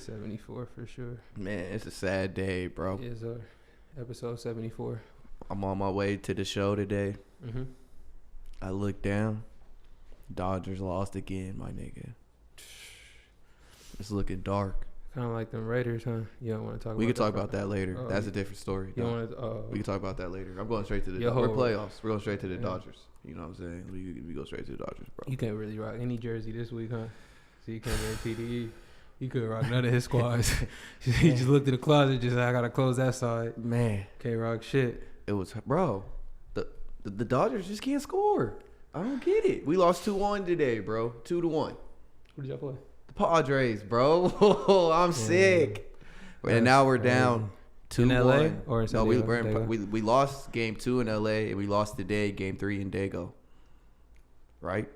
74 for sure. Man, it's a sad day, bro. Is episode 74. I'm on my way to the show today. Mm-hmm. I look down. Dodgers lost again, my nigga. It's looking dark. Kind of like them Raiders, huh? You don't want to talk about that? We can talk about that later. Oh, That's a different story. You want to, we can talk about that later. I'm going straight to the we're playoffs. We're going straight to the Dodgers. You know what I'm saying? We go straight to the Dodgers, bro. You can't really rock any jersey this week, huh? So you can't guarantee the He couldn't rock none of his squads. He just looked at the closet, just I gotta close that side. Man, can't rock shit. It was, bro. The Dodgers just can't score. I don't get it. We lost 2-1 today, bro. 2-1. Who did y'all play? The Padres, bro. I'm sick. And now we're down 2-1. In LA or in San Diego? We lost game 2 in LA and we lost today game 3 in Dago. Right?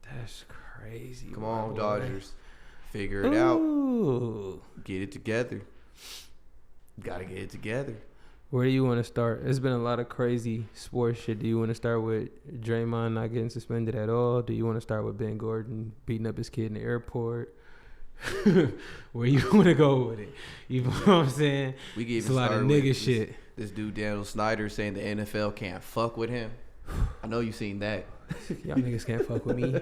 That's crazy. Come on, Dodgers. Figure it out. Get it together. Gotta get it together. Where do you want to start? There's been a lot of crazy sports shit. Do you want to start with Draymond not getting suspended at all? Do you want to start with Ben Gordon beating up his kid in the airport? Where you want to go with it? You know what I'm saying? We gave it's a lot of nigga shit. This dude Daniel Snyder saying the NFL can't fuck with him. I know you seen that. Y'all niggas can't fuck with me.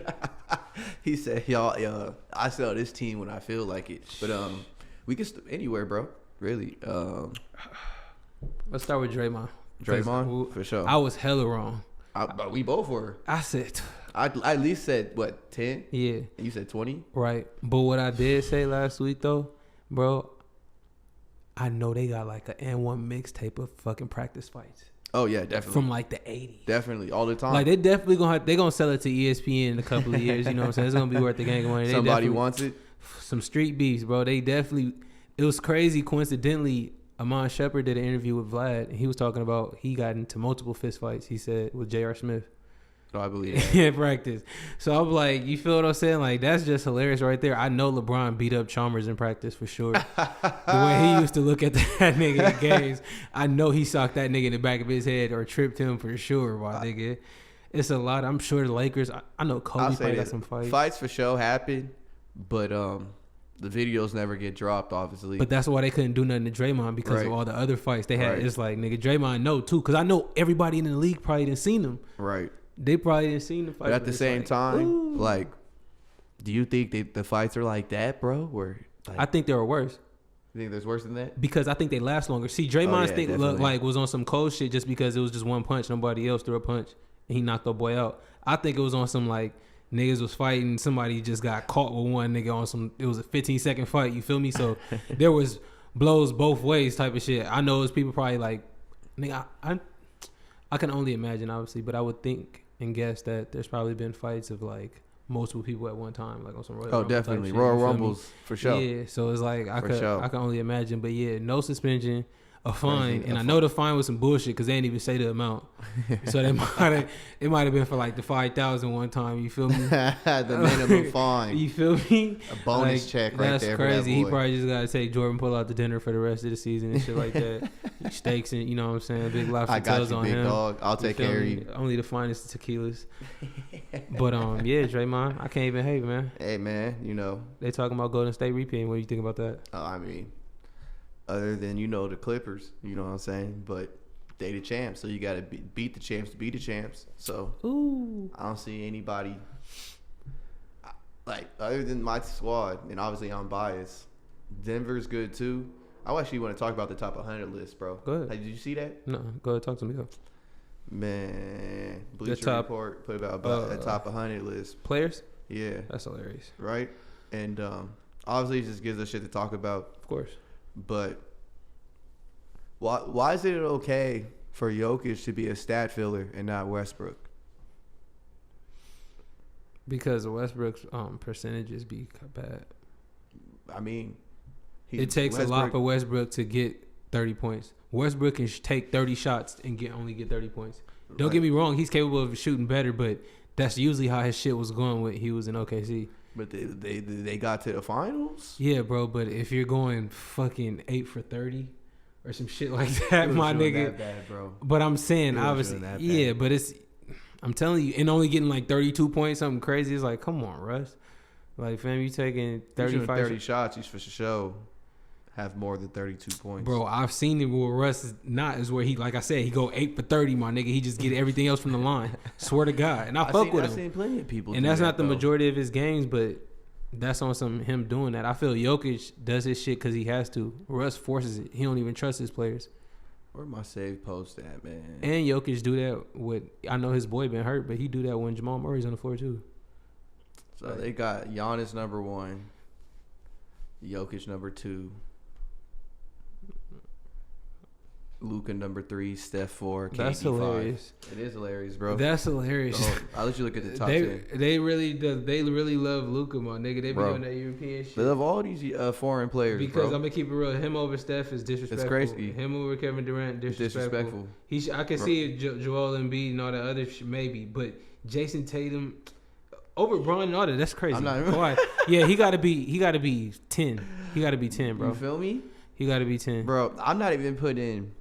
He said, y'all, I sell this team when I feel like it. But we can anywhere, bro. Really. Let's start with Draymond. Draymond, for sure. I was hella wrong. But we both were. I said... I at least said, what, 10? Yeah. And you said 20? Right. But what I did say last week, though, bro, I know they got like an N1 mixtape of fucking practice fights. Oh, yeah, definitely. From like the 80s. Definitely, all the time. Like, they definitely gonna sell it to ESPN in a couple of years, you know what I'm saying? It's gonna be worth the gang of money. Somebody wants it. Some street beefs, bro. They definitely... It was crazy, coincidentally... Amon Shepard did an interview with Vlad, and he was talking about he got into multiple fist fights, he said, with J.R. Smith. Oh, I believe that. In practice. So I'm like, you feel what I'm saying? Like, that's just hilarious right there. I know LeBron beat up Chalmers in practice for sure. The way he used to look at that nigga in games, I know he socked that nigga in the back of his head or tripped him for sure, my nigga. It's a lot. I'm sure the Lakers, I know Kobe probably got some fights. Fights for sure happen, but the videos never get dropped, obviously. But that's why they couldn't do nothing to Draymond because of all the other fights they had. Right. It's like, nigga, Draymond know too, because I know everybody in the league probably didn't seen them. Right. They probably didn't seen the fight. But at the same time, like, do you think the fights are like that, bro? Or like, I think they were worse. You think there's worse than that? Because I think they last longer. See, Draymond's thing looked like was on some cold shit just because it was just one punch, nobody else threw a punch, and he knocked the boy out. I think it was on some like niggas was fighting, somebody just got caught with one nigga on some. It was a 15-second fight. You feel me? So there was blows both ways type of shit. I know it was people probably like, nigga, I can only imagine obviously, but I would think and guess that there's probably been fights of like multiple people at one time, like on some Royal Rumble definitely type Royal Rumbles for sure. Yeah, so it's like I can only imagine, but yeah, no suspension, a fine, and I know the fine was some bullshit because they didn't even say the amount, so it might have been for like the 5,000 one time. You feel me? The minimum fine. You feel me? A bonus like, check right there. That's crazy. For that boy. He probably just gotta take Jordan pull out to dinner for the rest of the season and shit like that. Steaks and you know what I'm saying, big lobster tails on him. I got you, big dog. I'll take care of you. Only the finest tequilas. But yeah, Draymond, I can't even hate, man. Hey man, you know they talking about Golden State repeating. What do you think about that? I mean, other than the Clippers, you know what I'm saying, but they the champs, so you got to beat the champs to be the champs. So I don't see anybody like other than my squad, and obviously I'm biased. Denver's good too. I actually want to talk about the top 100 list, bro. Go ahead. Like, did you see that? No, go ahead. Talk to me. Go. Man, Bleacher Report put about a top 100 list. Players? Yeah. That's hilarious. Right? And obviously it just gives us shit to talk about. Of course. But why is it okay for Jokic to be a stat filler and not Westbrook? Because Westbrook's percentages be bad. I mean, it takes a lot for Westbrook to get 30 points. Westbrook can take 30 shots and only get 30 points. Don't get me wrong, he's capable of shooting better, but that's usually how his shit was going when he was in OKC. But they got to the finals? Yeah, bro, but if you're going fucking 8 for 30 or some shit like that, my nigga. That bad, bro. But I'm saying, obviously, yeah, but I'm telling you, and only getting like 32 points, something crazy, it's like, come on, Russ. Like, fam, you taking 30 shots, you for sure have more than 32 points. Bro, I've seen it where Russ is where he, like I said, he go 8 for 30, my nigga. He just get everything else from the line. Swear to God. And I fuck with him. I've seen plenty of people. And that's not the majority of his games, but that's on him doing that. I feel Jokic does his shit because he has to. Russ forces it. He don't even trust his players. Where my save post at, man? And Jokic do that with, I know his boy been hurt, but he do that when Jamal Murray's on the floor too. So they got Giannis number 1, Jokic number 2, Luka number 3, Steph 4, KD That's hilarious. 5. It is hilarious, bro. That's hilarious. So, I'll let you look at the top 10. They really love Luka, my nigga. They be doing that European shit. They love all these foreign players, because I'm gonna keep it real. Him over Steph is disrespectful. It's crazy. Him over Kevin Durant, disrespectful. I can see it, Joel Embiid and all that other shit, maybe, but Jason Tatum over Bron and all that. That's crazy. I'm not even. Yeah, he gotta be 10. He gotta be 10, bro. You feel me? He gotta be 10, bro. I'm not even putting.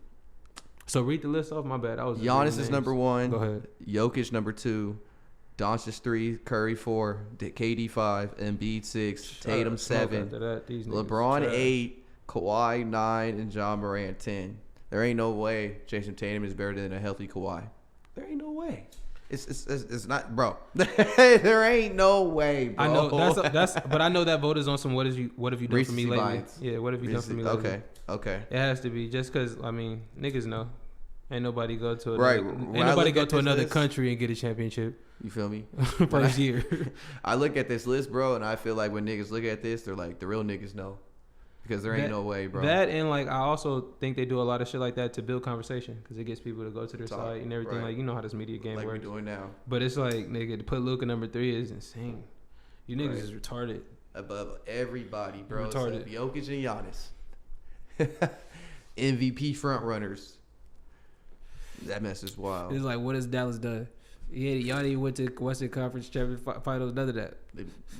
So read the list off. My bad. Giannis is number 1. Go ahead. Jokic number 2. Doncic 3. Curry 4. KD 5. Embiid 6. Tatum 7. LeBron 8. Kawhi 9. And John Morant 10. There ain't no way Jason Tatum is better than a healthy Kawhi. There ain't no way. It's not, bro. There ain't no way, bro. I know that's but I know that vote is on some what have you done for me lately? Bites. Yeah, what have you done for me lately? Okay. It has to be just because niggas know. Ain't nobody go to another country and get a championship. You feel me? First year. I look at this list, bro, and I feel like when niggas look at this, they're like, the real niggas know. Because there ain't no way, bro. That and I also think they do a lot of shit like that to build conversation because it gets people to go to their site and everything. Right. Like, you know how this media game works. Like we're doing now. But it's like, nigga, to put Luka number 3 is insane. You niggas is retarded. Above everybody, bro. Retarded. Jokic and Giannis. MVP front runners. That mess is wild. It's like, what has Dallas done? Yeah, y'all didn't went to Western Conference Finals. None of that.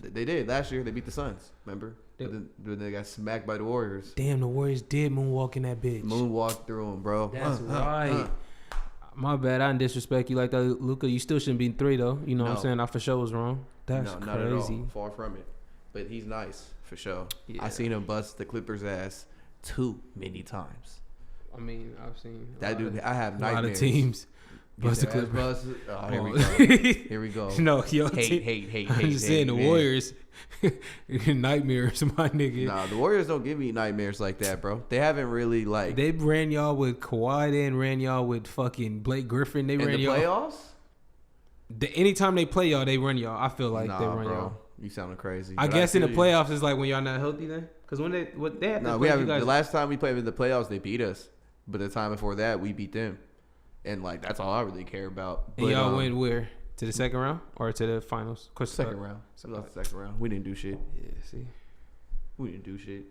They did last year. They beat the Suns. Remember? Then they got smacked by the Warriors. Damn, the Warriors did moonwalk in that bitch. Moonwalk through them, bro. That's right. My bad. I didn't disrespect you like that, Luka. You still shouldn't be 3 though. You know what I'm saying? I for sure was wrong. That's crazy. Not at all. Far from it. But he's nice for sure. Yeah. I seen him bust the Clippers' ass too many times. I mean, I've seen that dude. I have nightmares. A lot of teams. Bust the Clippers. Oh, here we go. Here we go. No, yo, hate. I'm just saying the Warriors. Nightmares, my nigga. Nah, the Warriors don't give me nightmares like that, bro. They haven't really like. They ran y'all with Kawhi. They ran y'all with fucking Blake Griffin. They ran y'all. Playoffs. Anytime they play y'all, they run y'all. I feel like they run bro. Y'all. You sounding crazy. I guess in the playoffs is like when y'all not healthy then. Because when they have to we haven't. The last time we played in the playoffs, they beat us. But the time before that, we beat them. And like that's all I really care about. But, and y'all went where? To the second round or to the finals? Second round. Second round. We didn't do shit. Yeah, see. We didn't do shit.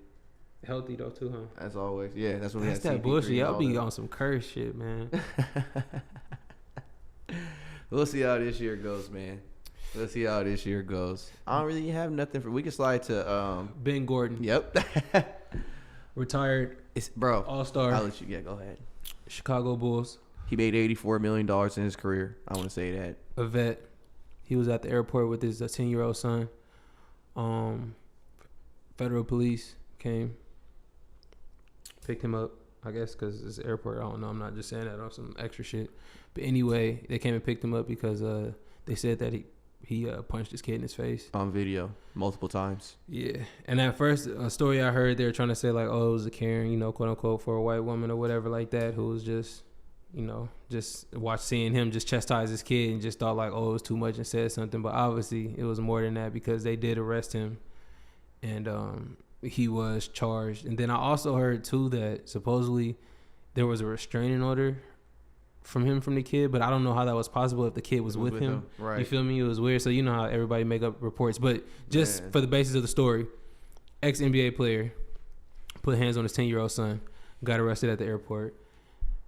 Healthy though too, huh? As always. Yeah, that's when that's we had that bullshit. Y'all be on some curse shit, man. We'll see how this year goes, man. Let's see how this year goes. I don't really have nothing for. We can slide to Ben Gordon. Yep. Retired. Bro. All-star. I'll let you go ahead. Chicago Bulls. He made $84 million in his career. I want to say that. A vet. He was at the airport with his 10-year-old son. Federal police came, picked him up, I guess, because it's an airport. I don't know. I'm not just saying that on some extra shit. But anyway, they came and picked him up because they said that he punched his kid in his face. On video, multiple times. Yeah. And at first, a story I heard, they were trying to say, like, oh, it was a Karen, quote unquote, for a white woman or whatever like that, who was just, just seeing him just chastise his kid and just thought, like, oh, it was too much and said something. But obviously, it was more than that because they did arrest him and he was charged. And then I also heard, too, that supposedly there was a restraining order from the kid, but I don't know how that was possible if the kid was with him. Right. You feel me? It was weird. So you know how everybody make up reports, but just for the basis of the story, ex-NBA player put hands on his 10-year-old son, got arrested at the airport,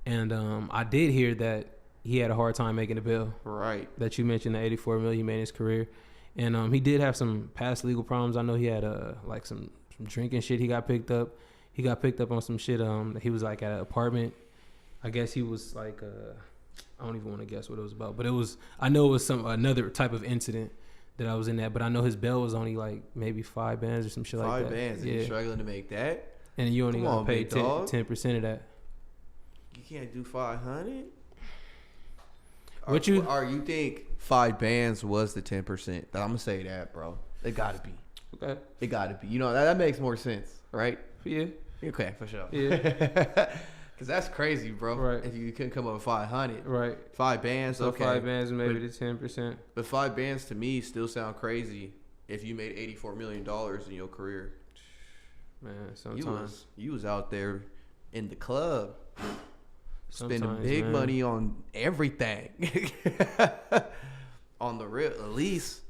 and I did hear that he had a hard time making the bail. Right. That you mentioned, the $84 million he made in his career, and he did have some past legal problems. I know he had like some drinking shit. He got picked up. He got picked up on some shit. He was like at an apartment. I guess he was like, I don't even want to guess what it was about, but I know it was another type of incident that I was in that, but I know his bail was only like maybe 5 bands or some shit like that. 5 bands, and you're struggling to make that? And you only gotta pay 10% of that. You can't do 500. What you think 5 bands was the 10%? I'm gonna say that, bro. It gotta be. Okay. It gotta be. You know that makes more sense, right? Yeah. Okay, for sure. Yeah. Cause that's crazy, bro. Right. If you couldn't come up with 500. Right. 5 bands. So okay. 5 bands maybe the 10%. But 5 bands to me still sound crazy. If you made $84 million in your career. Man, sometimes you was out there in the club. Spending Sometimes, big man. money on everything. On the real, at least.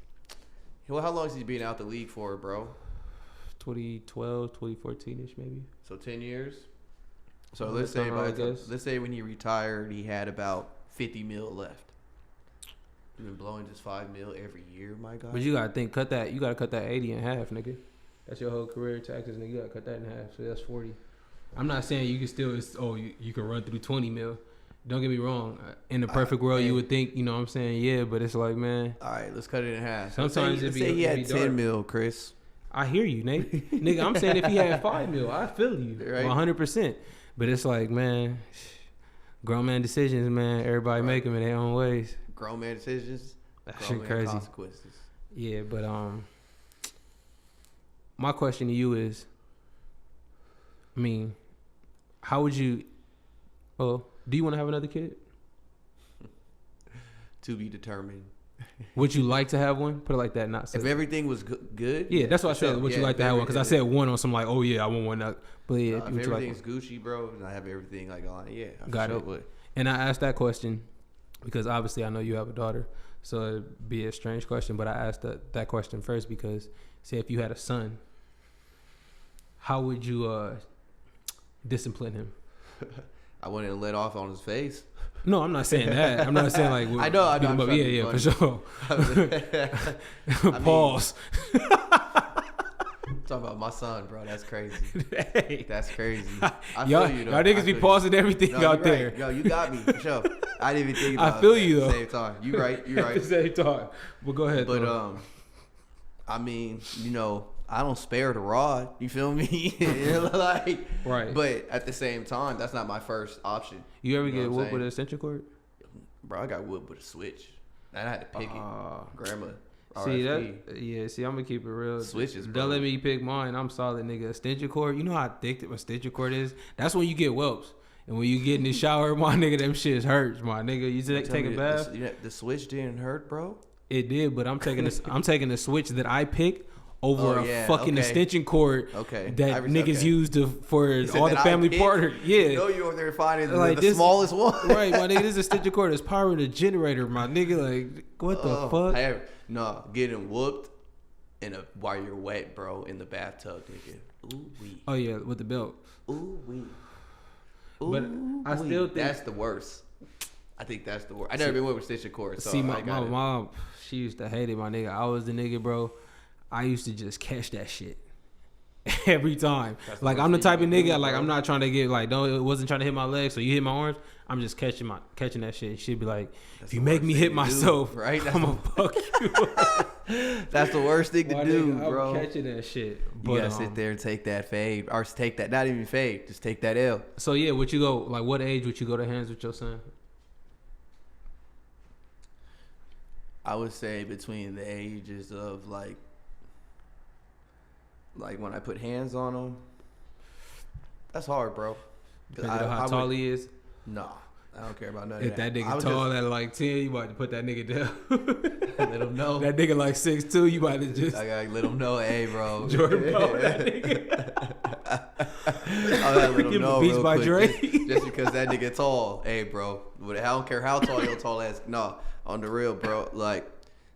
Well, how long has he been out the league for, bro? 2012, 2014-ish maybe. So 10 years. So let's say when he retired, he had about 50 mil left. You've been blowing just 5 mil every year, my God. But you gotta think, you gotta cut that 80 in half, nigga. That's your whole career taxes, nigga. You gotta cut that in half, so that's 40. I'm not saying you can still, you can run through 20 mil. Don't get me wrong. In the perfect world, you would think, you know what I'm saying? Yeah, but it's like, man. All right, let's cut it in half. Sometimes let's say he had 10 mil, Chris. I hear you, Nate. Nigga, I'm saying if he had 5 mil, I feel you. Right? 100%. But it's like, man, grown man decisions, man. Everybody make them in their own ways. Grown man decisions. That shit crazy. Consequences. Yeah, but my question to you is, I mean, how would you? Oh, do you want to have another kid? To be determined. Would you like to have one? Put it like that. Not if everything was good. Yeah, that's what I said. Would you like to have one? Because I said one on some like, oh yeah, I want one. But yeah, if everything's Gucci, bro, and I have everything like on, yeah, got it. Would. And I asked that question because obviously I know you have a daughter, so it'd be a strange question. But I asked that question first because, say, if you had a son, how would you discipline him? I wouldn't let off on his face. No, I'm not saying that. I'm not saying like I know. Yeah, for sure. Pause. Talking about my son, bro. That's crazy. Hey. That's crazy. I y'all, feel you, though. Y'all niggas be pausing everything out there. Right. Yo, you got me for sure. I didn't even think about I feel it you, though. at the same time. You right. You right. At the same time. Well, go ahead. But I mean, you know, I don't spare the rod. You feel me? Like, right. But at the same time, that's not my first option. You ever get whooped with an extension cord? Bro, I got whooped with a switch. And I had to pick it. Grandma. See that? Yeah. See, I'm gonna keep it real. Switches, bro. Don't let me pick mine. I'm solid, nigga. Extension cord. You know how thick a extension cord is? That's when you get whelps. And when you get in the shower, my nigga, them shits hurts, my nigga. You take a bath. The switch didn't hurt, bro. It did, but I'm taking the switch that I picked over a fucking extension cord that niggas use for all the family partners. Yeah. You know you're over there finding the smallest one. Right, my nigga. This extension cord is powering the generator, my nigga. Like, what the fuck? No, getting whooped while you're wet, bro, in the bathtub, nigga. Ooh wee. Oh yeah, with the belt. Ooh wee. But I still think that's the worst. I think that's the worst. I never been with extension cord. So see, my mom, she used to hate it, my nigga. I was the nigga, bro. I used to just catch that shit every time. Like, I'm the type of nigga, like, I'm not trying to get, like, it wasn't trying to hit my legs, so you hit my arms, I'm just catching that shit. She'd be like, if you make me hit myself, right? I'm gonna fuck you. That's the worst thing to do, bro. I'm catching that shit. But, you gotta sit there and take that fade, or take that, not even fade, just take that L. So, yeah, what age would you go to hands with your son? I would say between the ages of, like when I put hands on him, that's hard, bro. Depending on how tall he is? Nah, I don't care about none of that. If that nigga tall at like 10, you about to put that nigga down. Let him know. That nigga like 6'2", you about to just... I gotta let him know, hey, bro. Jordan Ball, that nigga. I gotta let him know real quick. Dre. Just because that nigga tall, hey, bro. I don't care how tall your tall ass. No, on the real, bro. Like,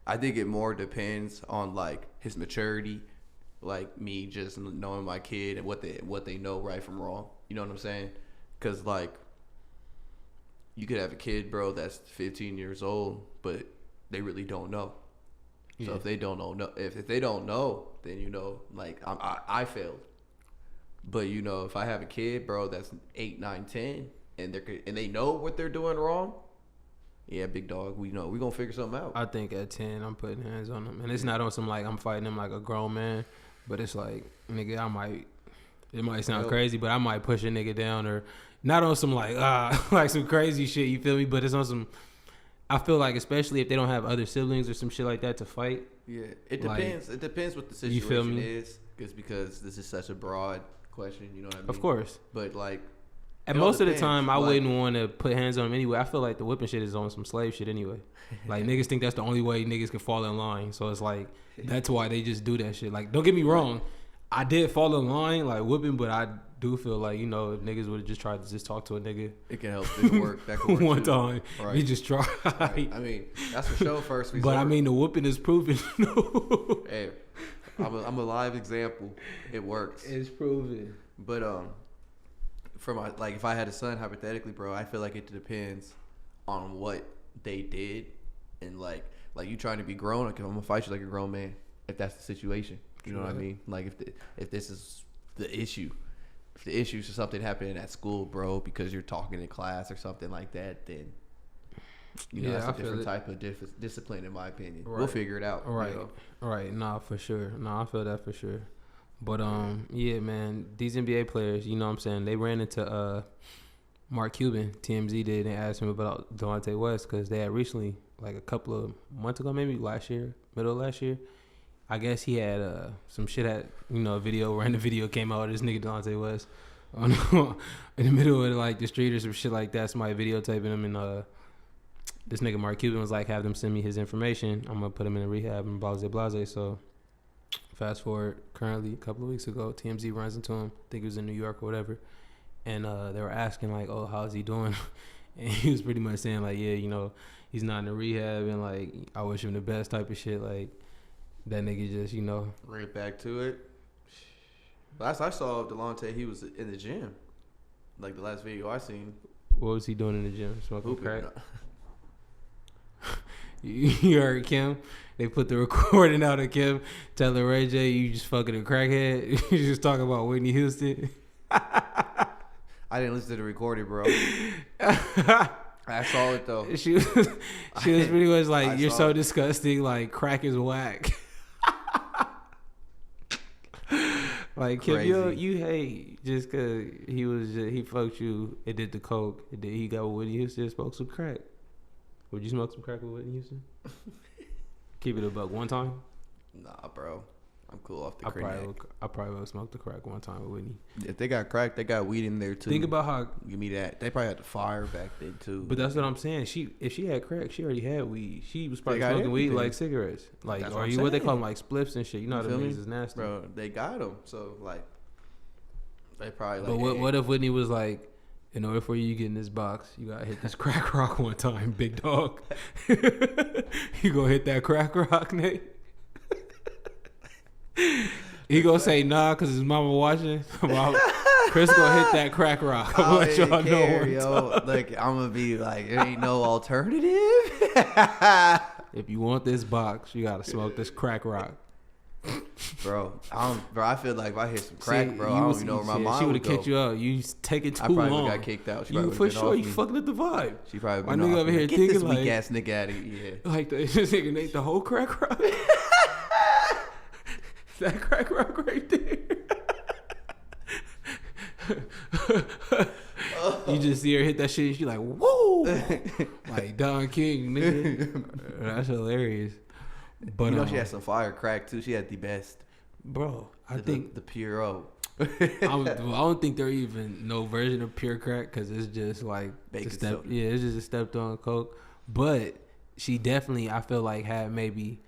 I think it more depends on, like, his maturity. Like, me just knowing my kid and what they know right from wrong. You know what I'm saying? Because, like, you could have a kid, bro, that's 15 years old, but they really don't know. Yeah. So if they don't know, if they don't know, then, you know, like, I failed. But, you know, if I have a kid, bro, that's 8, 9, 10, and they know what they're doing wrong, Yeah, big dog. We know we gonna figure something out. I think at 10, I'm putting hands on him, and it's not on some like I'm fighting him like a grown man, but it's like nigga, it might sound crazy, but I might push a nigga down or not on some like like some crazy shit. You feel me? But it's on some. I feel like especially if they don't have other siblings or some shit like that to fight. Yeah, it depends. It depends what the situation is, because this is such a broad question. You know what I mean? Of course, but like. And most of the time, I wouldn't want to put hands on him anyway. I feel like the whipping shit is on some slave shit anyway. Like, niggas think that's the only way niggas can fall in line. So it's like, that's why they just do that shit. Like, don't get me wrong. I did fall in line, like, whipping, but I do feel like, if niggas would have just tried to just talk to a nigga. It can help this work. That can work one too. time. Right. We just tried. Right. I mean, that's for sure first resort. But, I mean, the whipping is proven. Hey, I'm a live example. It works. It's proven. But, if I had a son, hypothetically, bro, I feel like it depends on what they did, and like you trying to be grown. Like, I'm gonna fight you like a grown man if that's the situation. You know what I mean? Like if this is the issue, if the issue is something happening at school, bro, because you're talking in class or something like that, then that's a different type of discipline, in my opinion. Right. We'll figure it out. Right. Right. Nah, for sure. Nah, I feel that for sure. But, yeah, man, these NBA players, you know what I'm saying, they ran into Mark Cuban, TMZ did, and asked him about Delonte West because they had recently, like a couple of months ago, maybe middle of last year, I guess he had some shit at, a random video came out of this nigga Delonte West in the middle of, like, the street or some shit like that, somebody videotaping him, and this nigga Mark Cuban was like, have them send me his information, I'm going to put him in a rehab and blase, so... Fast forward, currently, a couple of weeks ago, TMZ runs into him. I think he was in New York or whatever. And they were asking, like, oh, how's he doing? And he was pretty much saying, like, yeah, he's not in the rehab. And, like, I wish him the best type of shit. Like, that nigga just, Right back to it. Last I saw of Delonte, he was in the gym. Like, the last video I seen. What was he doing in the gym? Smoking crack? You heard Kim? They put the recording out of Kim telling Ray J, you just fucking a crackhead. You just talking about Whitney Houston. I didn't listen to the recording, bro. I saw it, though. She was pretty much like, you're so disgusting. Like, crack is whack. Like, Kim, you hate just because he fucked you and did the coke. And then he got with Whitney Houston, smoked some crack. Would you smoke some crack with Whitney Houston? Keep it a buck one time? Nah, bro. I'm cool off the crack. I probably would smoke the crack one time with Whitney. If they got crack, they got weed in there too. Think about how... Give me that. They probably had the fire back then too. But that's what I'm saying. If she had crack, she already had weed. She was probably smoking weed like cigarettes. Like, that's what they call them, like spliffs and shit. You know what I mean? It's nasty. Bro, they got them. So, like, they probably like... But what if Whitney was like, in order for you to get in this box, you gotta hit this crack rock one time, big dog. You gonna hit that crack rock, Nate? He gonna say nah because his mama watching. Chris gonna hit that crack rock. I'm gonna let y'all know. Yo, like, I'm gonna be like, there ain't no alternative. If you want this box, you gotta smoke this crack rock. Bro, I feel like if I hit some crack, bro, I don't even know where my mind she would have kicked you out. You take it too long. I probably got kicked out. You for sure. You fucking up the vibe. She probably my nigga over here get thinking this like, weak ass nigga out of here. Like this nigga Nate the whole crack rock. That crack rock right there. You just see her hit that shit and she like, whoa. Like Don King, nigga. That's hilarious. But she had some fire crack too. She had the best. Bro, I think the pure I don't think there even no version of pure crack because it's just like it's just a stepped on coke. But she definitely, I feel like, had maybe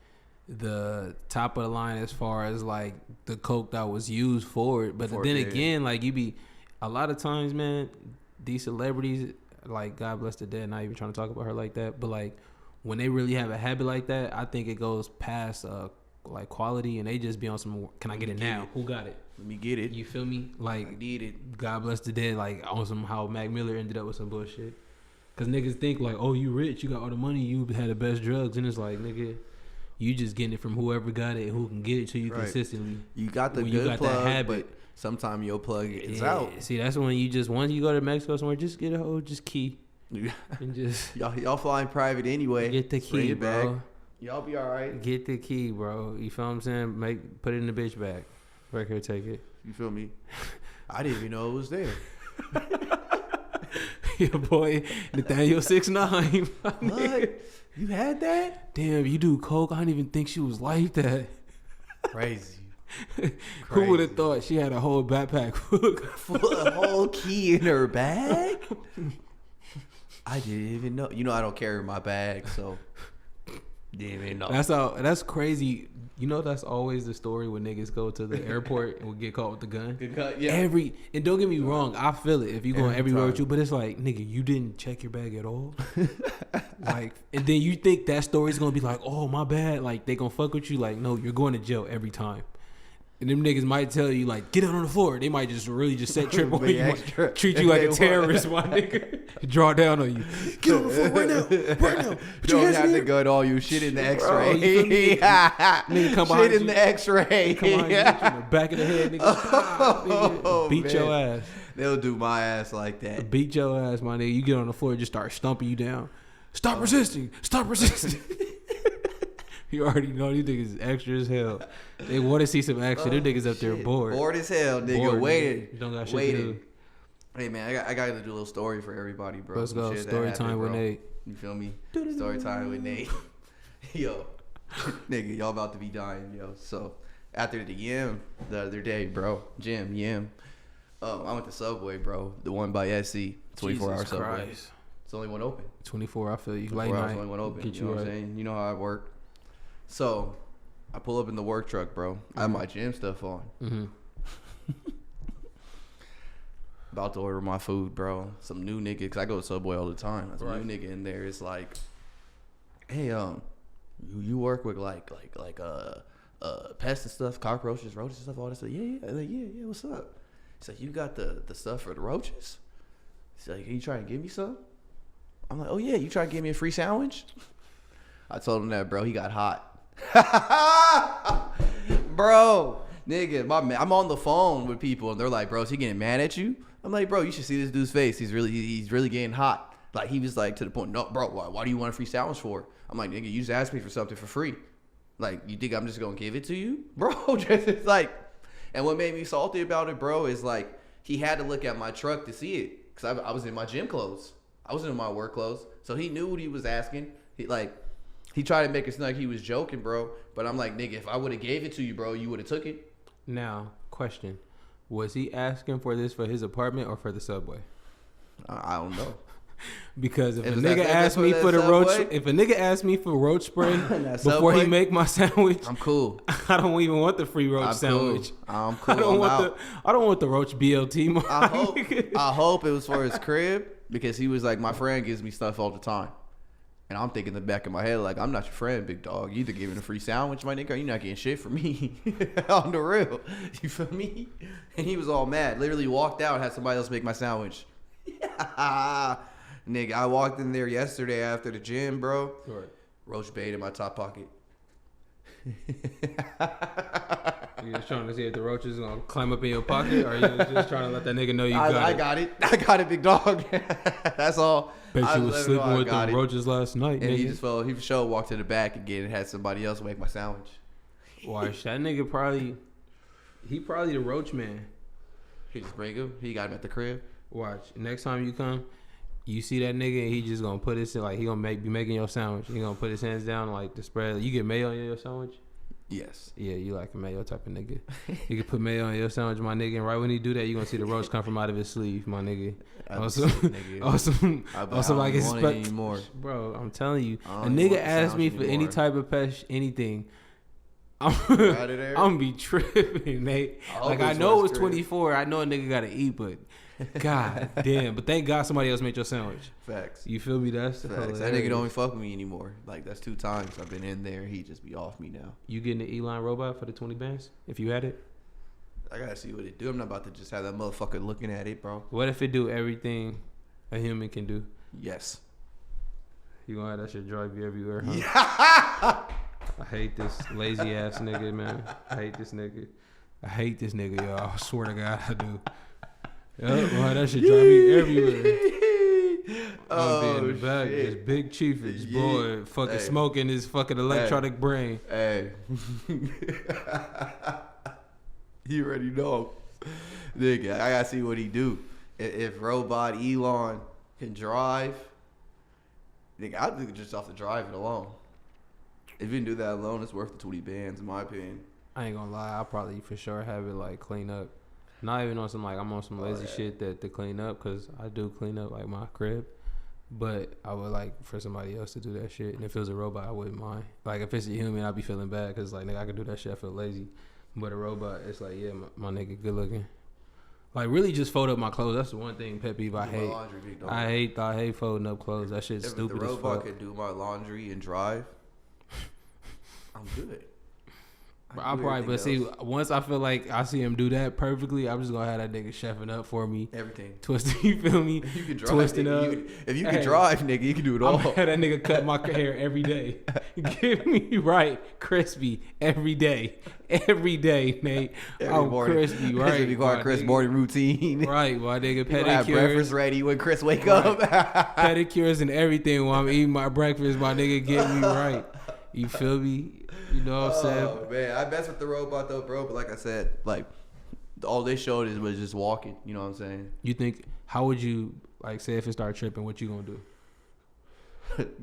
the top of the line as far as like the coke that was used for it. But then again, like you be a lot of times, man, these celebrities, like God bless the dead, not even trying to talk about her like that, but like when they really have a habit like that, I think it goes past like quality, and they just be on some. Can I get it now? Who got it? Let me get it. You feel me? Like I need it. God bless the dead. Like on some how Mac Miller ended up with some bullshit. Cause niggas think like, oh, you rich, you got all the money, you had the best drugs, and it's like, nigga, you just getting it from whoever got it, who can get it to you consistently. You got the good plug, that habit. But sometimes your plug is out. See, that's when once you go to Mexico somewhere, just get a whole just key. And just y'all flying private anyway. Get the key, bro. Back. Y'all be all right. Get the key, bro. You feel what I'm saying? Put it in the bitch bag. Right here, take it. You feel me? I didn't even know it was there. Your boy Nathaniel 6'9". What? You had that? Damn, you do coke? I didn't even think she was like that. Crazy. Who would have thought she had a whole backpack full a whole key in her bag? I didn't even know. You know I don't carry my bag, so didn't even know. That's crazy. You know that's always the story when niggas go to the airport and will get caught with the gun. Yeah. And don't get me wrong, I feel it if you going everywhere with you, but it's like, nigga, you didn't check your bag at all. Like, and then you think that story's gonna be like, oh my bad, like they gonna fuck with you. Like, no, you're going to jail every time. And them niggas might tell you, like, get out on the floor. They might just really just set trip on you. Treat you like a terrorist, my nigga. Draw down on you. Get on the floor right now. Right now. Don't have the gun on you. Shit in the x-ray. Nigga come behind you. Shit in the x-ray. Come on, in the back of the head, nigga. Beat your ass. They'll do my ass like that. Beat your ass, my nigga. You get on the floor and just start stumping you down. Stop resisting. Stop resisting. You already know these niggas is extra as hell. They want to see some action. Them niggas up there bored. Bored as hell, nigga. Waited. Don't got shit to do. Hey, man, I got to do a little story for everybody, bro. Let's go. Story time with Nate. You feel me? Story time with Nate. Yo, nigga, y'all about to be dying, yo. So, after the Yim the other day, bro, Yim, I went to Subway, bro. The one by SC, 24-hour Subway. It's the only one open. 24, I feel you. 24 hours, only one open. You know what I'm saying? You know how I work. So, I pull up in the work truck, bro. I have my gym stuff on. Mm-hmm. About to order my food, bro. Some new nigga, because I go to Subway all the time. Some new nigga in there is like, hey, you work with like pests and stuff, cockroaches, roaches and stuff, all that stuff. Yeah, what's up? He's like, you got the stuff for the roaches? He's like, can you try and give me some? I'm like, oh yeah, you try to give me a free sandwich? I told him that, bro. He got hot. Bro, nigga, I'm on the phone with people and they're like, bro, is he getting mad at you? I'm like, bro, you should see this dude's face. He's really getting hot. Like, he was like to the point, no, bro, why do you want a free sandwich for? I'm like, nigga, you just asked me for something for free. Like, you think I'm just gonna give it to you? Bro, just like, and what made me salty about it, bro, is like, he had to look at my truck to see it. Cause I was in my gym clothes. I wasn't in my work clothes. So he knew what he was asking. He tried to make it seem like he was joking, bro. But I'm like, nigga, if I would have gave it to you, bro, you would have took it. Now, question. Was he asking for this for his apartment or for the Subway? I don't know. Because if a nigga asked me for the roach, if a nigga asked me for roach spray before he make my sandwich, I'm cool. I don't even want the free roach sandwich. I'm cool. I don't want the roach BLT. I hope it was for his crib because he was like, my friend gives me stuff all the time. And I'm thinking in the back of my head, like, I'm not your friend, big dog. You either giving a free sandwich, my nigga, or you not getting shit from me. On the real. You feel me? And he was all mad. Literally walked out and had somebody else make my sandwich. Nigga, I walked in there yesterday after the gym, bro. Right. Roach bait in my top pocket. You just trying to see if the roach is going to climb up in your pocket, or you just trying to let that nigga know you got it? I got it. I got it, big dog. That's all. Bet you was sleeping with the roaches last night, and nigga. He for sure walked to the back again and had somebody else make my sandwich. Watch, that nigga probably the roach man. He just bring him. He got him at the crib. Watch, next time you come, you see that nigga and he just gonna put his, like, he gonna be making your sandwich. He gonna put his hands down like the spread. You get mayo in your sandwich? Yes. Yeah, you like a mayo type of nigga. You can put mayo on your sandwich, my nigga, and right when he do that, you gonna see the roach come from out of his sleeve, my nigga. Also, like, it's bro, I'm telling you, a nigga asked me for any type of pest, anything, I'm gonna be tripping, Nate. Like, I know it was 24. I know a nigga gotta eat, but god damn. But thank God somebody else made your sandwich. Facts. You feel me? That's facts. Hilarious. That nigga don't even fuck with me anymore. Like, that's 2 times I've been in there. He just be off me now. You getting the Elon robot for the 20 bands if you had it? I gotta see what it do. I'm not about to just have that motherfucker looking at it, bro. What if it do everything a human can do? Yes. You gonna have that shit drive you everywhere, huh? Yeah. I hate this lazy ass nigga, man. I hate this nigga, y'all. I swear to God, I do. Well, that shit drive me everywhere. I'm be in the back, just big chiefage, boy, fucking smoking his fucking electronic brain. Hey. You already know. Nigga, I gotta see what he do. If robot Elon can drive, nigga, I think just off the driving alone. If you can do that alone, it's worth the 20 bands, in my opinion. I ain't gonna lie, I'll probably for sure have it like clean up. Not even on some like I'm on some lazy shit that to clean up, because I do clean up like my crib. But I would like for somebody else to do that shit. And if it was a robot, I wouldn't mind. Like if it's a human, I'd be feeling bad because like nigga, I could do that shit. I feel lazy. But a robot, it's like my nigga, good looking. Like really, just fold up my clothes. That's the one thing pet peeve I hate. I hate folding up clothes. That shit's stupid as fuck. If the robot could do my laundry and drive, I'm good. See, once I feel like I see him do that perfectly, I'm just gonna have that nigga chefing up for me. Everything. Twisting, you feel me? You can drive, twisting nigga. Up. If you can drive, nigga, you can do it all. I'm gonna have that nigga cut my hair every day. Give me right, crispy, every day. Every day, Nate. I'm crispy, right? This is our Chris morning routine. Right, my nigga, pedicures. Have breakfast ready when Chris wake up. Pedicures and everything while I'm eating my breakfast, my nigga, get me right. You feel me? You know what I'm saying? Oh, man. I mess with the robot, though, bro. But like I said, like, all they showed was just walking. You know what I'm saying? You think, how would you, like, say if it start tripping, what you gonna do?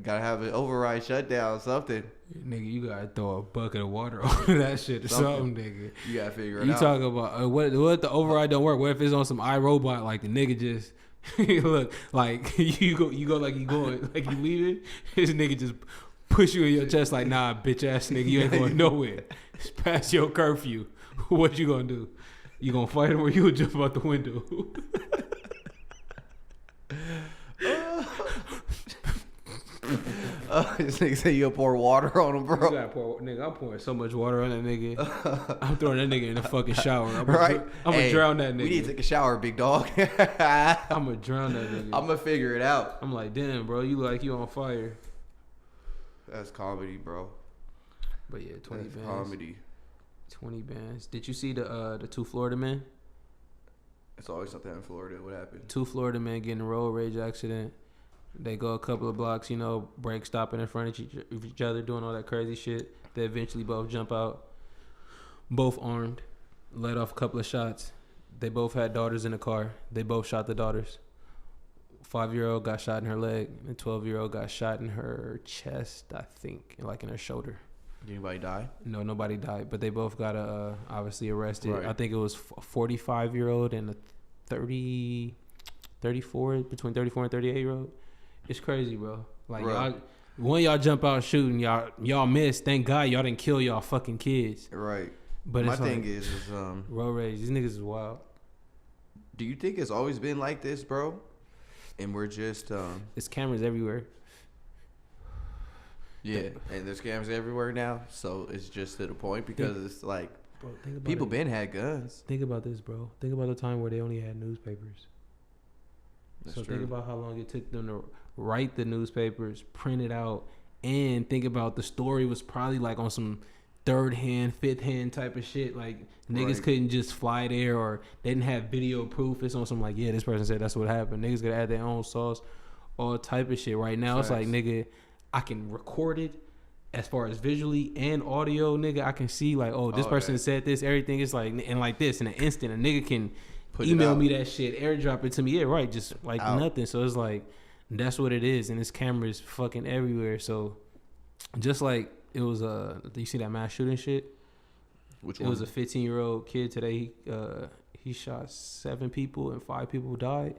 Gotta have an override shutdown, something. Nigga, you gotta throw a bucket of water over that shit or something, nigga. You gotta figure it out. You talking about, what if the override don't work? What if it's on some iRobot, like the nigga just, look, like, you go like you going, like you leaving, this nigga just push you in your chest like, nah, bitch ass nigga, you ain't going nowhere. It's past your curfew. What you gonna do? You gonna fight him or you gonna jump out the window? This nigga say you'll pour water on him, bro. You gotta pour, nigga, I'm pouring so much water on that nigga. I'm throwing that nigga in the fucking shower. I'm gonna drown that nigga. We need to take a shower, big dog. I'm gonna drown that nigga. I'm gonna figure it out. I'm like, damn, bro, you look like you on fire. That's comedy, bro. But yeah, 20 That's bands. Comedy. 20 bands. Did you see the two Florida men? It's always something in Florida. What happened? 2 Florida men getting in a road rage accident. They go a couple of blocks, break stopping in front of each other, doing all that crazy shit. They eventually both jump out, both armed, let off a couple of shots. They both had daughters in the car. They both shot the daughters. 5-year-old got shot in her leg, and 12-year-old got shot in her chest, I think, like in her shoulder. Did anybody die? No, nobody died, but they both got obviously arrested. Right. I think it was a 45-year-old and a 34, between 34 and 38-year-old. It's crazy, bro. Like, right. Y'all jump out shooting, y'all missed. Thank God y'all didn't kill y'all fucking kids. Right. But my thing is road rage. These niggas is wild. Do you think it's always been like this, bro? And we're just it's cameras everywhere. Yeah, and there's cameras everywhere now, so it's just to the point because it's like, bro, people been had guns. Think about this, bro. Think about the time where they only had newspapers. That's so true. Think about how long it took them to write the newspapers, print it out, and think about the story was probably like on some third hand, fifth hand type of shit. Like niggas couldn't just fly there, or they didn't have video proof. It's on some like, yeah, this person said that's what happened. Niggas gotta add their own sauce, all type of shit. Right now, Facts. It's like, nigga, I can record it as far as visually and audio, nigga. I can see like, oh, this person said this, everything is like, and like this in an instant, a nigga can email me that shit, airdrop it to me. Yeah, right, just like nothing. So it's like, that's what it is, and this camera's fucking everywhere. So just like it was you see that mass shooting shit? Which one? It was a 15-year-old kid today. He shot 7 people and 5 people died.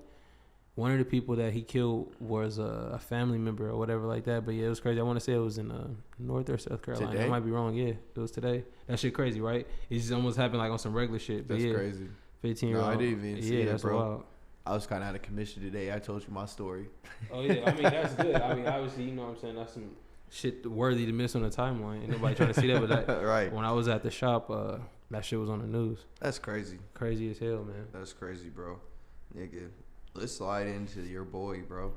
One of the people that he killed was a family member or whatever like that. But yeah, it was crazy. I want to say it was in North or South Carolina. Today? I might be wrong. Yeah, it was today. That shit crazy, right? It just almost happened like on some regular shit. But that's crazy. 15-year-old. No, I didn't even see it, that's bro. Wild. I was kind of out of commission today. I told you my story. Oh, yeah. I mean, that's good. I mean, obviously, you know what I'm saying? That's some shit worthy to miss on the timeline. Ain't nobody trying to see that. But that, right. When I was at the shop, that shit was on the news. That's crazy. Crazy as hell, man. That's crazy, bro. Nigga, let's slide into your boy, bro.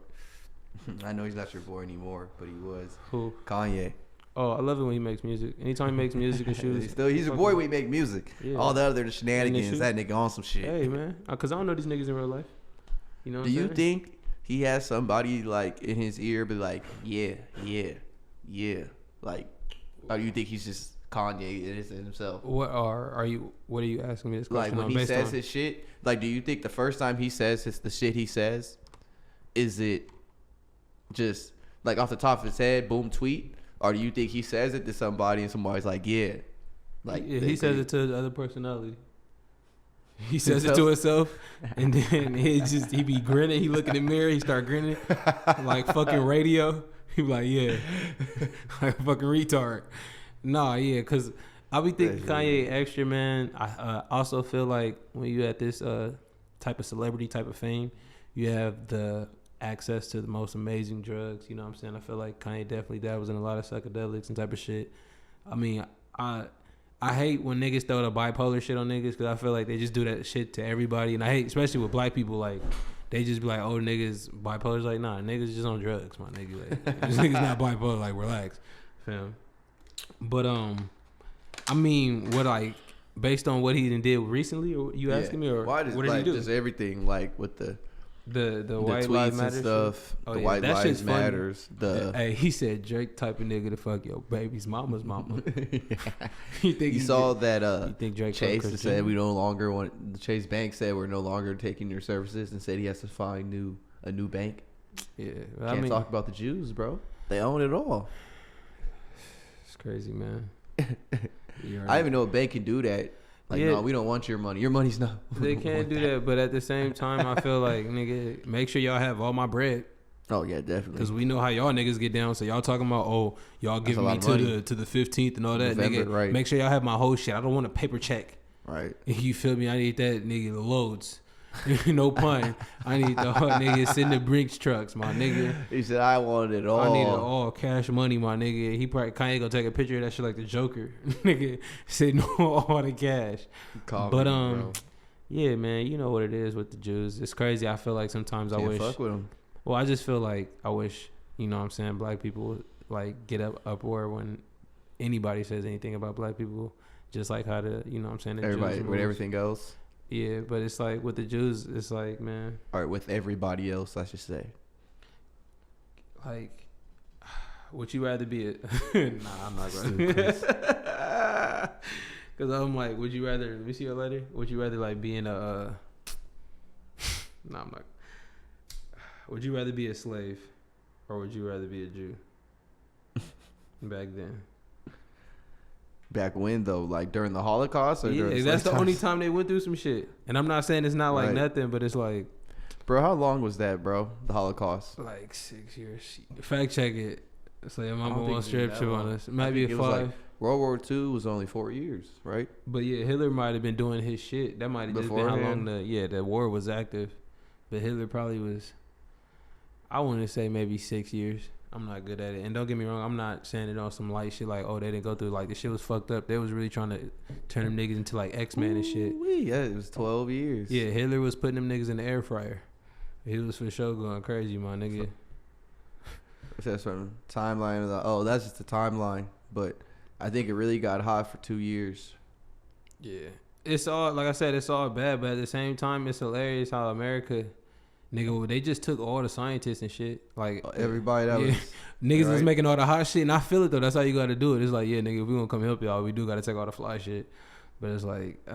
I know he's not your boy anymore, but he was. Who? Kanye. Oh, I love it when he makes music. Anytime he makes music and shoots. He's a boy when he make music. Yeah. All the other shenanigans, that nigga on some shit. Hey, man. Because I don't know these niggas in real life. You know what I'm saying? Do you think he has somebody like in his ear, be like, yeah. Like, or do you think he's just Kanye in himself? What are you asking me this question? Like when he says his shit, like, do you think the first time he says the shit he says, is it just like off the top of his head, boom, tweet, or do you think he says it to somebody and somebody's like, yeah, like he says it to the other personality. He says it to himself, and then he be grinning. He look in the mirror, he start grinning like fucking radio. He be like, yeah, like a fucking retard. Nah, yeah, because I be thinking Kanye extra, man. I also feel like when you at this type of celebrity, type of fame, you have the access to the most amazing drugs. You know what I'm saying? I feel like Kanye definitely dabbles in a lot of psychedelics and type of shit. I mean, I hate when niggas throw the bipolar shit on niggas because I feel like they just do that shit to everybody. And I hate, especially with black people, like, they just be like, oh, niggas bipolar's like, nah, niggas just on drugs, my nigga. Like, this nigga's not bipolar, like, relax, fam. But, I mean, what, like, based on what he did recently, or you asking me, or why does, what did he do? Just everything, like, with the white lives matter stuff, the white lives matters. Hey, he said Drake type of nigga to fuck your baby's mama's mama. You saw that you think Drake Chase said we no longer want. Chase Bank said we're no longer taking your services and said he has to find a new bank. Yeah, can't talk about the Jews, bro. They own it all. It's crazy, man. I even know a bank can do that. Like, no, we don't want your money. Your money's not. They can't do that, but at the same time, I feel like, nigga, make sure y'all have all my bread. Oh yeah, definitely. Because we know how y'all niggas get down. So y'all talking about, oh, y'all giving me to the 15th and all that, November, nigga. Right. Make sure y'all have my whole shit. I don't want a paper check. Right. You feel me? I need that nigga the Loadz. No pun. I need the nigga send the Brinks trucks, my nigga. He said I want it all. I need it all, cash money, my nigga. He probably Kanye gonna take a picture of that shit like the Joker. Nigga said no, all the cash. But yeah, man, you know what it is with the Jews. It's crazy. I feel like sometimes I wish. Fuck with them. Well, I just feel like I wish, you know what I'm saying, black people would, like, get uproar when anybody says anything about black people, just like how the, you know what I'm saying, the everybody Jews with everything else. Yeah, but it's like with the Jews, it's like, man. All right, with everybody else, I should say. Like, would you rather be a... Nah, I'm not going to. Because I'm like, would you rather... Let me see your letter. Would you rather, like, be in a... Nah, I'm not... Would you rather be a slave or would you rather be a Jew? Back then. Back when, though? Like, during the Holocaust? Or yeah, that's the only time they went through some shit. And I'm not saying it's not like nothing, but it's like... Bro, how long was that, bro? The Holocaust? Like 6 years. Fact check it. So your mama won't strip you on us. It might be a 5. Like World War II was only 4 years, right? But yeah, Hitler might have been doing his shit. That might have just been how long the war was active. But Hitler probably was... I want to say maybe 6 years. I'm not good at it. And don't get me wrong, I'm not saying it on some light shit like, oh, they didn't go through. Like, the shit was fucked up. They was really trying to turn them niggas into, like, X-Men and shit. Yeah, it was 12 years. Yeah, Hitler was putting them niggas in the air fryer. He was for sure going crazy, my nigga. That's from timeline. That's just the timeline. But I think it really got hot for 2 years. Yeah. It's all, like I said, it's all bad. But at the same time, it's hilarious how America... Nigga, they just took all the scientists and shit. Like, everybody that was... Niggas was making all the hot shit. And I feel it, though. That's how you got to do it. It's like, yeah, nigga, if we gonna come help y'all, we do got to take all the fly shit. But it's like...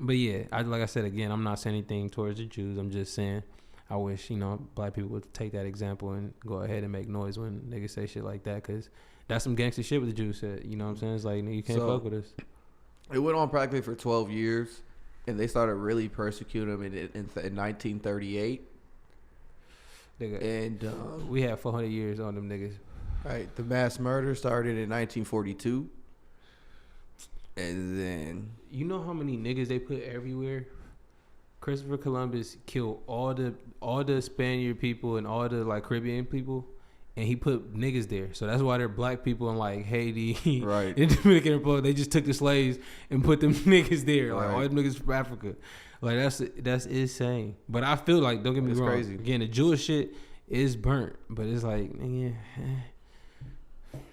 but yeah, like I said, again, I'm not saying anything towards the Jews. I'm just saying I wish, you know, black people would take that example and go ahead and make noise when niggas say shit like that. Because that's some gangster shit what the Jews said. You know what I'm saying? It's like, nigga, you can't fuck with us. It went on practically for 12 years. And they started really persecuting them in 1938. And we had 400 years on them niggas. Right. The mass murder started in 1942. And then... You know how many niggas they put everywhere? Christopher Columbus killed all the Spaniard people and all the, like, Caribbean people. And he put niggas there. So that's why they're black people in, like, Haiti. Right. In Dominican Republic. They just took the slaves and put them niggas there. Like, all them niggas from Africa. Like, that's insane. But I feel like, don't get me wrong. Crazy. Again, the Jewish shit is burnt. But it's like, nigga,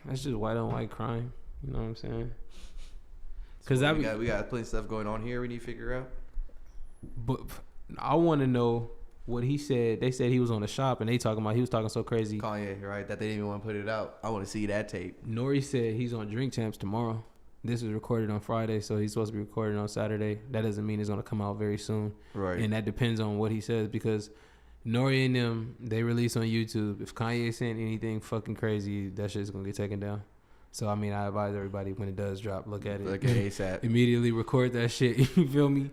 that's just white on white crime. You know what I'm saying? Because we got plenty of stuff going on here we need to figure out. But I want to know what he said, they said he was on the shop and they talking about he was talking so crazy. Kanye, right? That they didn't even want to put it out. I want to see that tape. Nori said he's on Drink Champs tomorrow. This was recorded on Friday, so he's supposed to be recorded on Saturday. That doesn't mean it's going to come out very soon. Right. And that depends on what he says because Nori and them, they release on YouTube. If Kanye saying anything fucking crazy, that shit's going to get taken down. So, I mean, I advise everybody when it does drop, look at it. Look at ASAP. Immediately record that shit. You feel me?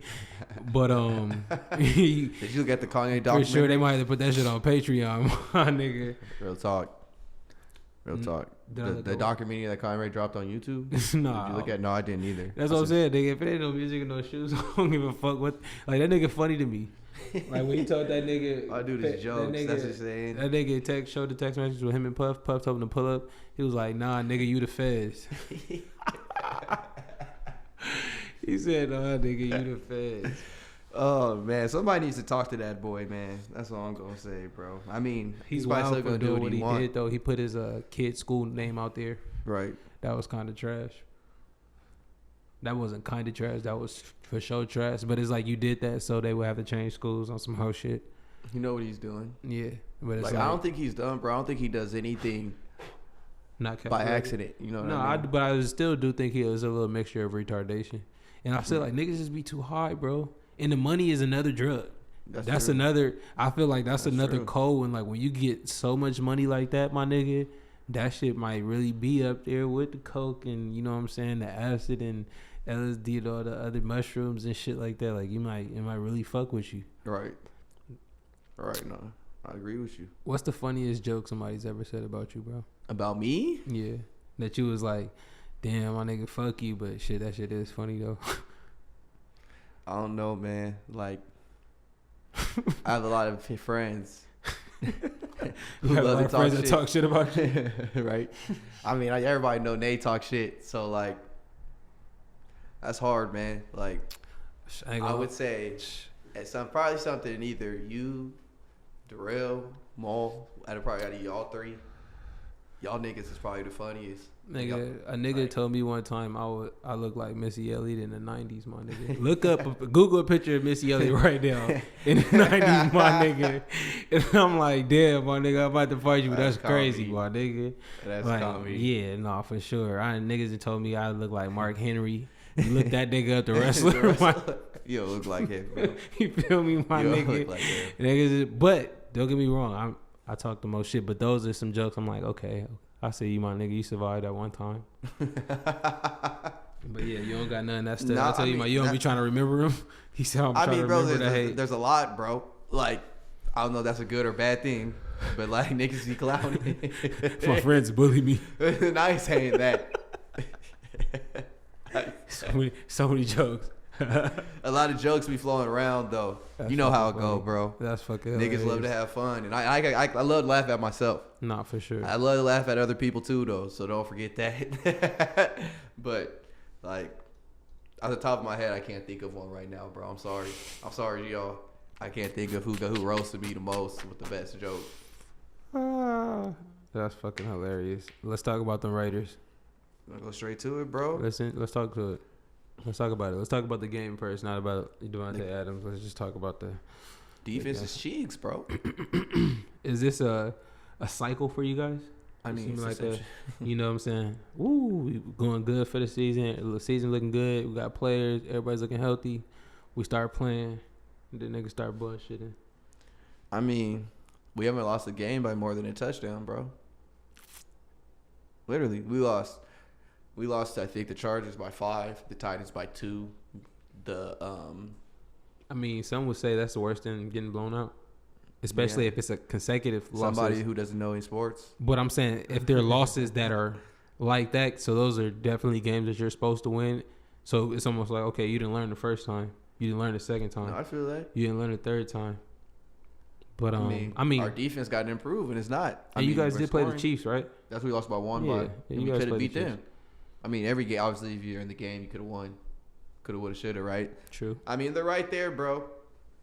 But, did you look at the Kanye documentary? For sure, they might have to put that shit on Patreon, my nigga. Real talk. The documentary that Kanye dropped on YouTube? Nah. Did you look at? No, I didn't either. That's what I'm saying, nigga. If it ain't no music and no shoes, I don't give a fuck what. Like, that nigga funny to me. Like, when he told that nigga. I do these jokes. That's what I'm saying. That nigga showed the text message with him and Puff. Puff told him to pull up. He was like, nah, nigga, you the feds. He said, nah, nigga, you the feds. Oh, man. Somebody needs to talk to that boy, man. That's all I'm going to say, bro. I mean, he's wild for doing what he did, though. He put his kid's school name out there. Right. That was kind of trash. That wasn't kind of trash. That was for sure trash. But it's like you did that so they would have to change schools on some whole shit. You know what he's doing. Yeah. But it's like I don't think he's done, bro. I don't think he does anything not by accident. You know what I mean? But I still do think he was a little mixture of retardation. And I feel like niggas just be too high, bro. And the money is another drug. That's another. I feel like that's another code. And like when you get so much money like that, my nigga, that shit might really be up there with the coke and you know what I'm saying, the acid and LSD and all the other mushrooms and shit like that. Like it might really fuck with you. Right. No, I agree with you. What's the funniest joke somebody's ever said about you, bro? About me? Yeah, that you was like, damn, my nigga, fuck you, but shit, that shit is funny though. I don't know, man. Like, I have a lot of friends who love to talk shit. That talk shit about you, right? I mean, everybody know Nate talk shit, so like, that's hard, man. Like, I would say, probably something either you, Darrell, Maul, probably out of y'all three. Y'all niggas is probably the funniest. Nigga, a nigga told me one time I look like Missy Elliott in the 90s, my nigga. Google a picture of Missy Elliott right now in the 90s, my nigga. And I'm like, damn, my nigga, I'm about to fight you. That's crazy, my nigga. That's like, comedy. Yeah, no, for sure. Niggas that told me I look like Mark Henry. You look that nigga up, the wrestler. You don't look like him, bro. You feel me, my you nigga? Look like him. Niggas, but don't get me wrong, I talk the most shit, but those are some jokes. I'm like, okay, I see you, my nigga. You survived that one time. But yeah, you don't got nothing that stuff. I tell you, you don't be trying to remember him. He said, I'm trying to remember that hate. There's a lot, bro. Like, I don't know if that's a good or bad thing, but like niggas be clowning. My friends bully me. I ain't saying that. So many jokes. A lot of jokes be flowing around though. That's you know how it go, bro. That's fucking niggas hilarious. love to have fun, and I love to laugh at myself. Not for sure. I love to laugh at other people too, though. So don't forget that. But like, off the top of my head, I can't think of one right now, bro. I'm sorry, y'all. I can't think of who roasted me the most with the best joke. That's fucking hilarious. Let's talk about the Raiders. Wanna go straight to it, bro? Let's talk to it. Let's talk about it. Let's talk about the game first, not about Devontae Adams. Let's just talk about the defense is cheeks, bro. Is this a cycle for you guys? I mean, it's like you know what I'm saying? Woo, we going good for the season. The season looking good. We got players. Everybody's looking healthy. We start playing. The niggas start bullshitting. I mean, we haven't lost a game by more than a touchdown, bro. Literally, we lost. I think the Chargers by 5, the Titans by 2. I mean, some would say that's worse than getting blown out, especially if it's a consecutive loss. Somebody who doesn't know any sports. But I'm saying if there are losses that are like that, so those are definitely games that you're supposed to win. So it's almost like, okay, you didn't learn the first time, you didn't learn the second time. No, I feel that. You didn't learn the third time. But I mean, our defense got to improve, and it's not. And you guys did play the Chiefs, right? That's what we lost by 1. Yeah, and we could have beat them. I mean, every game, obviously, if you're in the game, you could have won. Could have, would have, should have, right? True. I mean, they're right there, bro.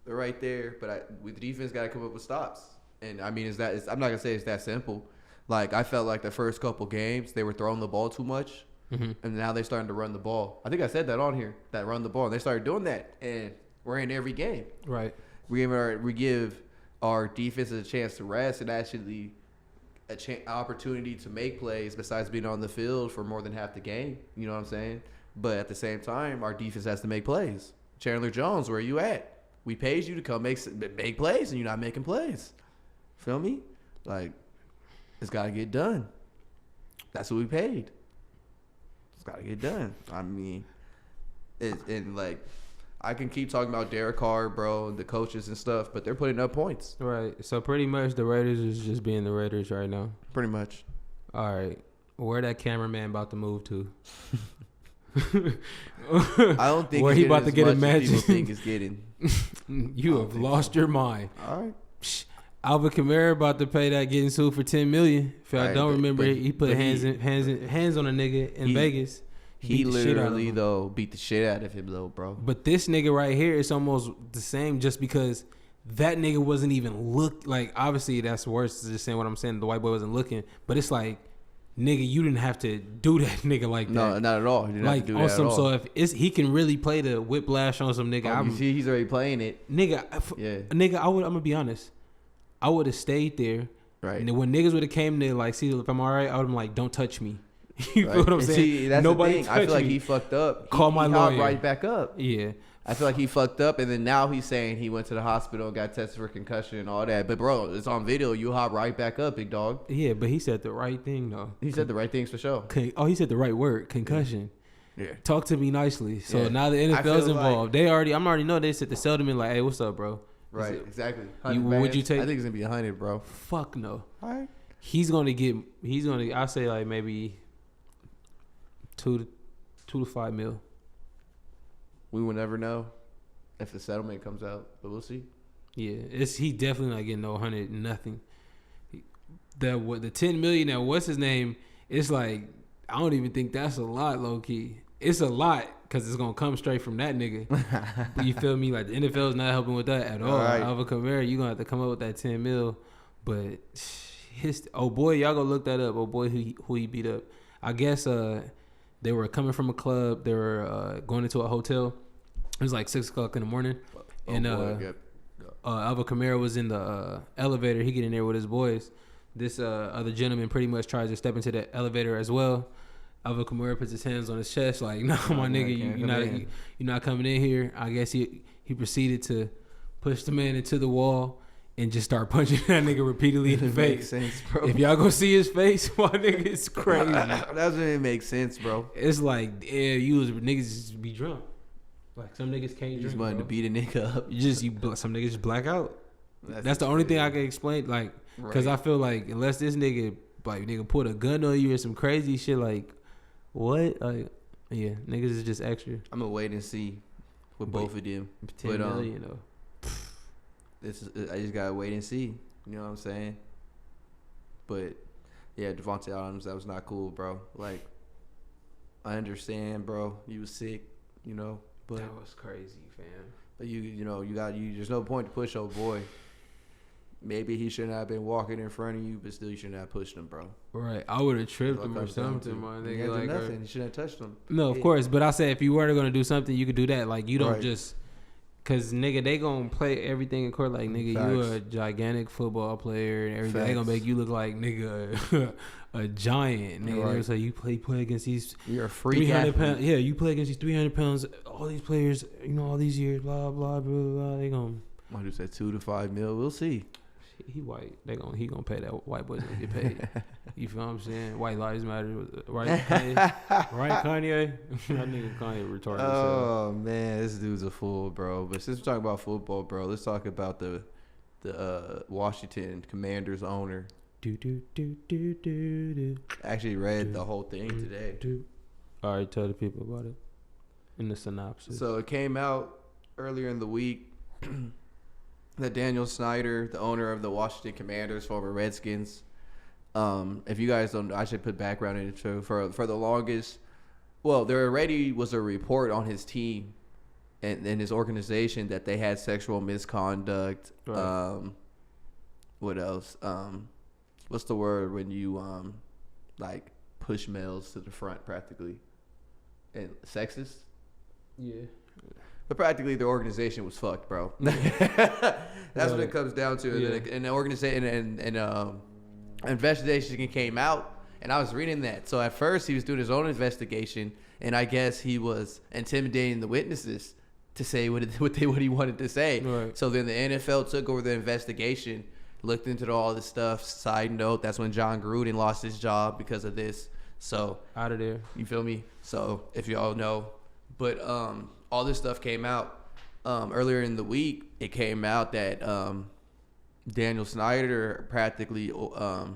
They're right there. But with the defense, got to come up with stops. And, I mean, I'm not going to say it's that simple. Like, I felt like the first couple games, they were throwing the ball too much. Mm-hmm. And now they're starting to run the ball. I think I said that on here, that run the ball. And they started doing that. And we're in every game. Right. We give our defense a chance to rest and actually opportunity to make plays besides being on the field for more than half the game. You know what I'm saying? But at the same time, our defense has to make plays. Chandler Jones, where are you at? We paid you to come make plays, and you're not making plays. Feel me? Like, it's got to get done. That's what we paid. It's got to get done. I mean, I can keep talking about Derek Carr, bro, and the coaches and stuff, but they're putting up points. Right. So pretty much the Raiders is just being the Raiders right now. Pretty much. All right. Where that cameraman about to move to? I don't think where he about to get a match. People think it's getting. You have lost your mind. All right. Alvin Kamara about to pay that getting sued for $10 million. If I don't remember, he put hands on a nigga in Vegas. He literally beat the shit out of him though, bro. But this nigga right here is almost the same, just because that nigga wasn't even like. Obviously, that's worse than just saying what I'm saying. The white boy wasn't looking, but it's like, nigga, you didn't have to do that nigga like that. No, not at all. He didn't have to do that at all. So if he can really play the whiplash on some nigga, you see, he's already playing it. Nigga, nigga, I'm gonna be honest. I would have stayed there. Right. And then when niggas would have came there, like, see if I'm all right, I would have been like, don't touch me. You feel what I'm saying? See, that's nobody the thing. I feel like he fucked up. Call my lawyer. Right back up. Yeah. I feel like he fucked up, and then now he's saying he went to the hospital and got tested for concussion and all that. But bro, it's on video. You hop right back up, big dog. Yeah, but he said the right thing though. He said the right things for sure. He said the right word, concussion. Yeah. Talk to me nicely. So now the NFL's involved. Like, I'm already know they said to Seldman like, hey, what's up, bro? Right, exactly. Would you take? I think it's gonna be 100, bro. Fuck no. All right. He's gonna. I say like maybe $2 to $5 million. We will never know if the settlement comes out, but we'll see. Yeah, he definitely not getting no 100 nothing. The $10 million. Now, what's his name? It's like, I don't even think that's a lot, low key. It's a lot because it's gonna come straight from that nigga. You feel me? Like, the NFL is not helping with that at all. Right. Alvin Kamara, you gonna have to come up with that $10 million. But oh boy, y'all go look that up. Oh boy, who he beat up. I guess they were coming from a club. They were going into a hotel. It was like 6:00 in the morning, and Alvin Kamara was in the elevator. He get in there with his boys. This other gentleman pretty much tries to step into the elevator as well. Alvin Kamara puts his hands on his chest like, "No, my nigga, you're not coming in here." I guess he proceeded to push the man into the wall and just start punching that nigga repeatedly in the face. Makes sense, bro. If y'all go see his face, my nigga, it's crazy. That doesn't even make sense, bro. It's like, niggas just be drunk. Like, some niggas can't drink. Just wanted to beat a nigga up. Some niggas just black out. That's the only thing I can explain. Like, because I feel like unless this nigga put a gun on you or some crazy shit, like, what? Like, yeah, niggas is just extra. I'm gonna wait and see with both of them. $10 million, though. I just gotta wait and see. You know what I'm saying? But yeah, Devontae Adams, that was not cool, bro. Like, I understand, bro. You was sick, you know. But that was crazy, fam. But there's no point to push old boy. Maybe he shouldn't have been walking in front of you, but still you shouldn't have pushed him, bro. Right. I would have tripped him or something, my nigga. He had like nothing. He shouldn't have touched him. No, of course. But I said if you were going to do something, you could do that. Like, you don't just... Because, nigga, they going to play everything in court like, nigga, you a gigantic football player and everything. They going to make you look like, nigga, a giant. Nigga, right. So you play against these... You're a freak 300 pounds. Yeah, you play against these 300 pounds. All these players, all these years, blah, blah, blah, blah. They going to... I just said $2 to $5 million. We'll see. He white. He gonna pay that white boy's gonna get paid. You feel what I'm saying? White lives matter, right? Kanye? Right, Kanye? That nigga Kanye retarded. Oh man, this dude's a fool, bro. But since we're talking about football, bro, let's talk about the Washington Commanders owner. I actually read the whole thing today. All right, tell the people about it in the synopsis. So it came out earlier in the week. That Daniel Snyder, the owner of the Washington Commanders, former Redskins. If you guys don't, I should put background in it too. For the longest, well, there already was a report on his team and his organization that they had sexual misconduct. Right. What else? What's the word when you like push males to the front practically? And sexist? Yeah. But practically the organization was fucked, bro. That's what it comes down to. Yeah. And the organization and investigation came out, and I was reading that. So at first he was doing his own investigation, and I guess he was intimidating the witnesses to say what he wanted to say. Right. So then the NFL took over the investigation, looked into all this stuff. Side note, that's when John Gruden lost his job because of this. So out of there. You feel me? So if y'all know, but all this stuff came out earlier in the week. It came out that Daniel Snyder practically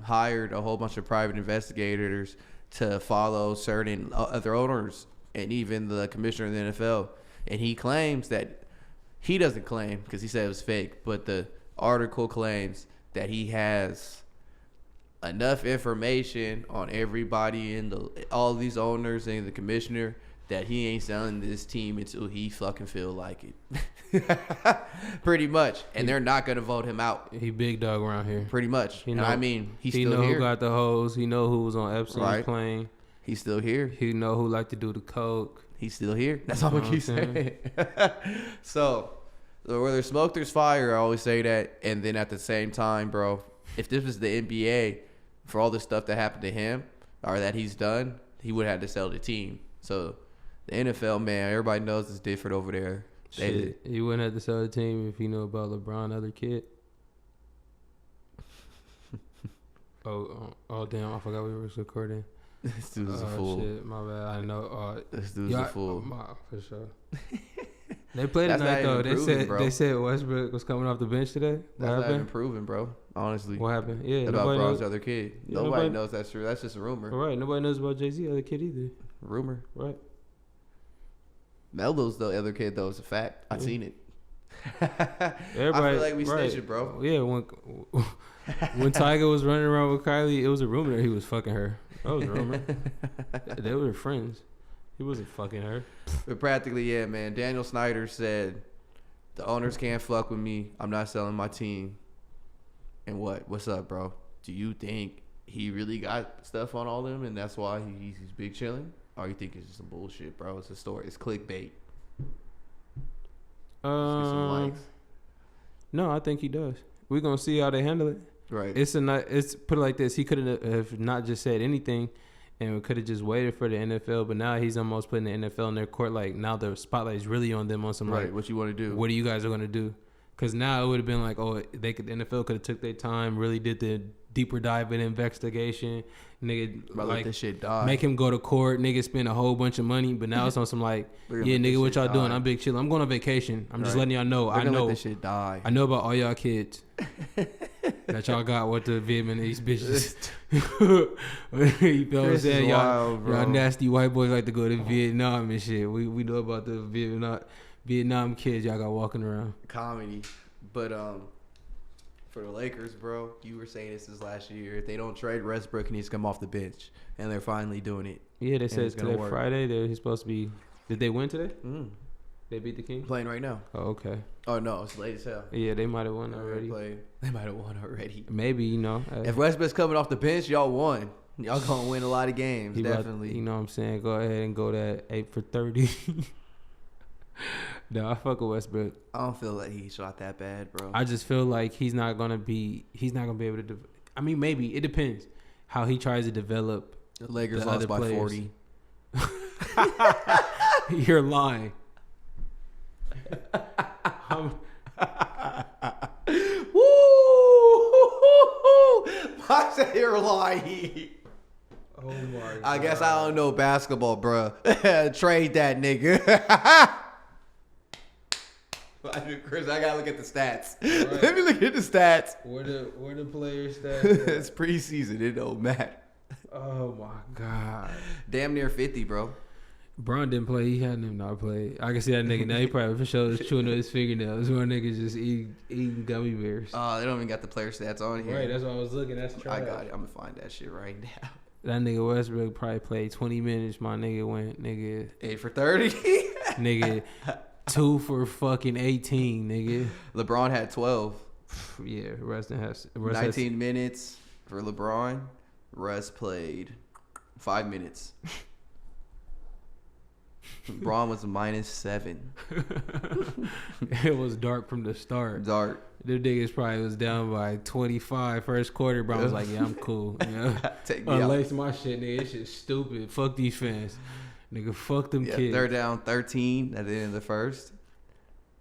hired a whole bunch of private investigators to follow certain other owners and even the commissioner of the NFL. And he claims that he doesn't claim because he said it was fake, but the article claims that he has enough information on everybody in all these owners and the commissioner that he ain't selling this team until he fucking feel like it. Pretty much. And they're not going to vote him out. He big dog around here. Pretty much. He's still here. He know who got the hose. He know who was on Epstein's plane. He's still here. He know who like to do the coke. He's still here. That's all I keep saying. So, where there's smoke, there's fire. I always say that. And then at the same time, bro, if this was the NBA, for all the stuff that happened to him or that he's done, he would have had to sell the team. So, the NFL, man, everybody knows it's different over there. Shit, he wouldn't have to sell the team if he knew about LeBron, other kid. Oh, damn, I forgot we were recording. This dude's a fool. Shit, my bad. I know. This dude's a fool. For sure. They played tonight though. They said Westbrook was coming off the bench today. That's not even proven, bro. Honestly. What happened? Yeah. About Bron's other kid. Nobody knows that's true. That's just a rumor. Right. Nobody knows about Jay-Z other kid either. Rumor. Right. Melo's the other kid though is a fact. I've seen it. Everybody, I feel like we staged it, bro. Yeah. When Tiger was running around with Kylie, it was a rumor that he was fucking her. That was a rumor. They were friends. He wasn't fucking her. But practically, yeah, man. Daniel Snyder said, the owners can't fuck with me. I'm not selling my team. And what's up, bro? Do you think he really got stuff on all them and that's why he's big chilling? Or you think it's just some bullshit, bro? It's a story. It's clickbait. Let's get some likes. No, I think he does. We're going to see how they handle it. Right. It's put it like this. He could have not just said anything and we could have just waited for the NFL, but now he's almost putting the NFL in their court. Like, now the spotlight is really on them on some, right, like, what you want to do? What are you guys are going to do? Because now it would have been like, the NFL could have took their time, really did the deeper dive in investigation. Nigga, like, let this shit die. Make him go to court. Nigga spend a whole bunch of money, but now it's on some like, yeah, nigga, what y'all doing? I'm big chilling. I'm going on vacation. I'm just letting y'all know. I know. Let this shit die. I know about all y'all kids that y'all got with the Vietnamese bitches. You know what I'm saying? Y'all nasty white boys like to go to Vietnam and shit. We know about the Vietnam kids y'all got walking around. Comedy. But for the Lakers, bro, you were saying this is last year. If they don't trade Westbrook, he needs to come off the bench. And they're finally doing it. Yeah, they said today Friday. He's supposed to be. Did they win today? They beat the Kings? Playing right now. Oh, okay. Oh, no, it's late as hell. Yeah, they might have won already. They might have won already. Maybe, if Westbrook's coming off the bench, y'all won. Y'all going to win a lot of games, definitely. You know what I'm saying? Go ahead and go that 8 for 30. No, I fuck with Westbrook. I don't feel like he shot that bad, bro. I just feel like he's not gonna be able to. I mean, maybe it depends how he tries to develop. The Lakers lost by 40. You're lying. Woo! I said you're lying. Oh my God. I guess I don't know basketball, bro. Trade that nigga. Chris, I gotta look at the stats. Right. Let me look at the stats. Where the players' stats? It's preseason. It don't matter. Oh my God. Damn near 50, bro. Bron didn't play. He hadn't even not played. I can see that nigga now. He probably for sure is chewing on his fingernails. One nigga just eating gummy bears. They don't even got the player stats on here. Right, that's what I was looking. That's trash. I got it. I'm gonna find that shit right now. That nigga Westbrook probably played 20 minutes. My nigga went 8 for 30. Nigga 2 for fucking 18. Nigga. LeBron had 12. Yeah, Russ 19 minutes for LeBron. Russ played 5 minutes. LeBron was -7. It was dark from the start. Dark. The niggas probably was down by 25 first quarter. Bro, I was like, yeah, I'm cool. You know? Unlace my shit, nigga. This shit's stupid. Fuck these fans. Nigga, fuck them kids. They're down 13 at the end of the first.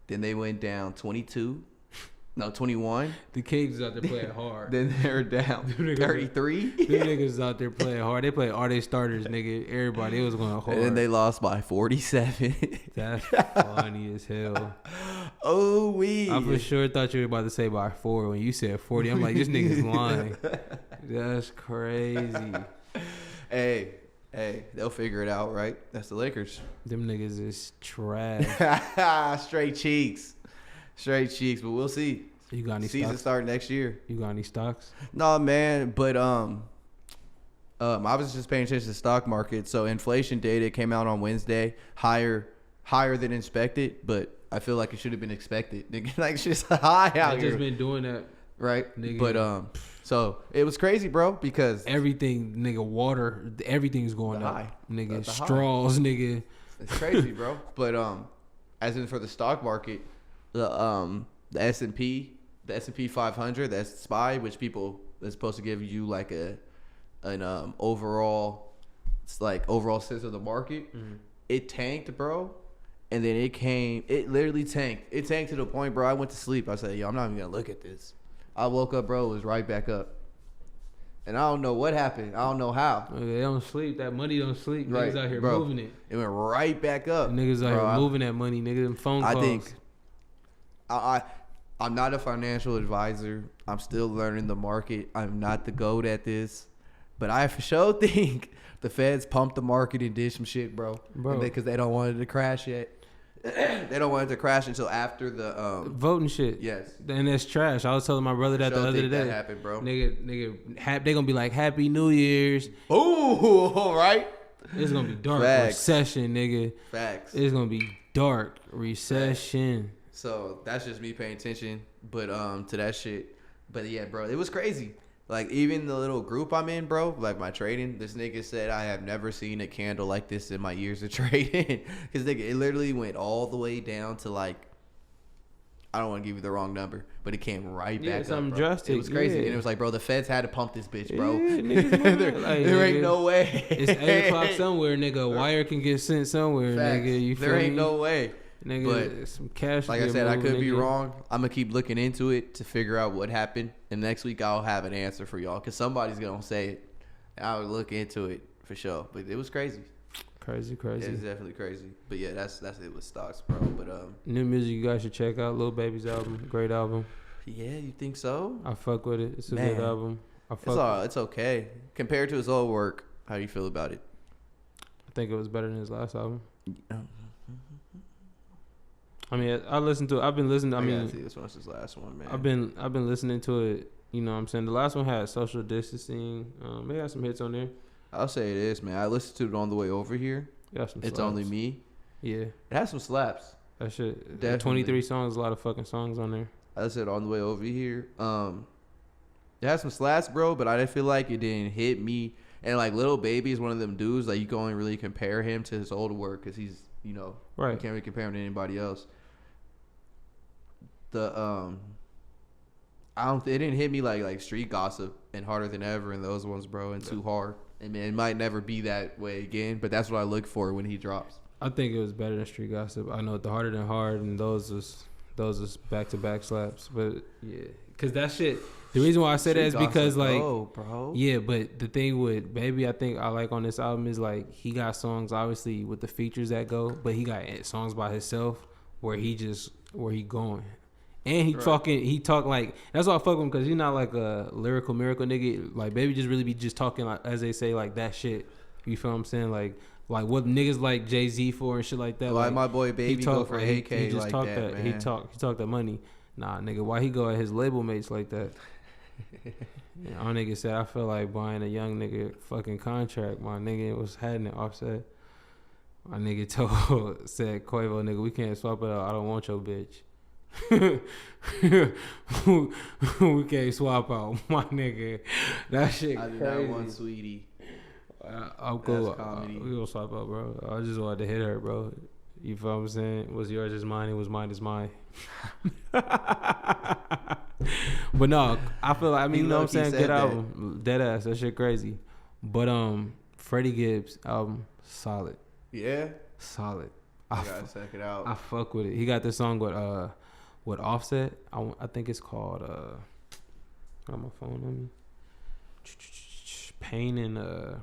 Then they went down 21. The Kings out there playing hard. Then they're down 33. The niggas out there playing hard. They play all their starters, nigga. Everybody was going hard. And then they lost by 47. That's funny as hell. Oh, I for sure thought you were about to say by 4 when you said 40. I'm like, this nigga's lying. That's crazy. Hey, they'll figure it out, right? That's the Lakers. Them niggas is trash. Straight cheeks. But we'll see. You got any season stocks? Start next year. You got any stocks? No, man. But I was just paying attention to the stock market. So inflation data came out on Wednesday, higher than expected. But I feel like it should have been expected. Like it's just high out here. Just been doing that, right? Nigga. But so it was crazy, bro. Because everything, nigga, water, everything's going up, nigga. The straws, high. nigga. It's crazy, bro. But as in for the stock market, the S&P 500, that's SPY, which people that's supposed to give you like an overall sense of the market. Mm-hmm. It tanked, bro, and then it literally tanked. It tanked to the point, bro. I went to sleep. I said, yo, I'm not even gonna look at this. I woke up, bro. It was right back up, and I don't know what happened. I don't know how. They don't sleep. That money don't sleep. Right, niggas out here bro, moving it. It went right back up. Niggas out here moving that money, nigga. Them phone calls. I think. I'm not a financial advisor. I'm still learning the market. I'm not the GOAT at this. But I for sure think the Feds pumped the market and did some shit, bro. Because they don't want it to crash yet. They don't want it to crash until after the voting shit. Yes. And that's trash. I was telling my brother that the other day. That happened, bro. Nigga, they gonna be like, Happy New Year's. Ooh, right? It's gonna be dark. Facts. Recession, nigga. Facts. It's gonna be dark. Recession. Facts. So that's just me paying attention, but to that shit. But yeah, bro, it was crazy. Like even the little group I'm in, bro, like my trading. This nigga said I have never seen a candle like this in my years of trading. Cause nigga, it literally went all the way down to like, I don't want to give you the wrong number, but it came right back up. Something drastic. It was crazy, and it was like, bro, the Feds had to pump this bitch, bro. Yeah, there ain't no way. It's 8:00 somewhere, nigga. A wire can get sent somewhere, Facts. Nigga. You feel there ain't me? no way. Nigga, some cash. Like I said, I could be nigga. wrong. I'm gonna keep looking into it to figure out what happened, and next week I'll have an answer for y'all because somebody's gonna say it. I'll look into it for sure. But it was crazy. Crazy. It's definitely crazy. But yeah, that's it with stocks, bro. But new music you guys should check out. Lil Baby's album, great album. Yeah, you think so? I fuck with it. It's a good album. It's okay compared to his old work. How do you feel about it? I think it was better than his last album. I mean, I've been listening. I mean, this one's his last one, man. I've been listening to it. You know what I'm saying? The last one had social distancing. They had some hits on there. I'll say it is, man. I listened to it on the way over here. Got some It's slaps. Only Me. Yeah. It has some slaps. That shit. Definitely. 23 songs, a lot of fucking songs on there. I listened on the way over here. It has some slaps, bro, but I didn't feel like it didn't hit me. And like Lil Baby is one of them dudes, like you can only really compare him to his old work because he's, you know, right. You can't really compare him to anybody else. It didn't hit me like Street Gossip and Harder Than Ever and those ones, bro, and Too Hard. I mean, it might never be that way again, but that's what I look for when he drops. I think it was better than Street Gossip. I know the Harder Than Hard and those was back-to-back slaps, but yeah, because that shit. The reason why I say that is because like, bro. Yeah, but the thing with Baby, I think I like on this album is like he got songs obviously with the features that go, but he got songs by himself where he going. And he talk like, that's why I fuck with him, because he's not like a lyrical miracle nigga. Like Baby just really be just talking like, as they say, like that shit. You feel what I'm saying? Like what niggas like Jay-Z for and shit like that. Like my boy Baby go for AK he just like talk that, man. He talk that money. Nah, nigga, why he go at his label mates like that? Our nigga said, I feel like buying a young nigga fucking contract. My nigga was had it Offset. My nigga said, Quavo, nigga, we can't swap it out. I don't want your bitch. We can't swap out, my nigga. That shit crazy. I do not want Sweetie. I'm cool. We gonna swap up, bro. I just wanted to hit her, bro. You feel what I'm saying? What's yours is mine. It was mine is mine. But no, I feel like, I mean, you know what I'm saying? Good album. Dead ass. That shit crazy. But Freddie Gibbs album, solid. Yeah? Solid. I gotta check it out. I fuck with it. He got this song with Offset. I think it's called I got my phone on me. Pain and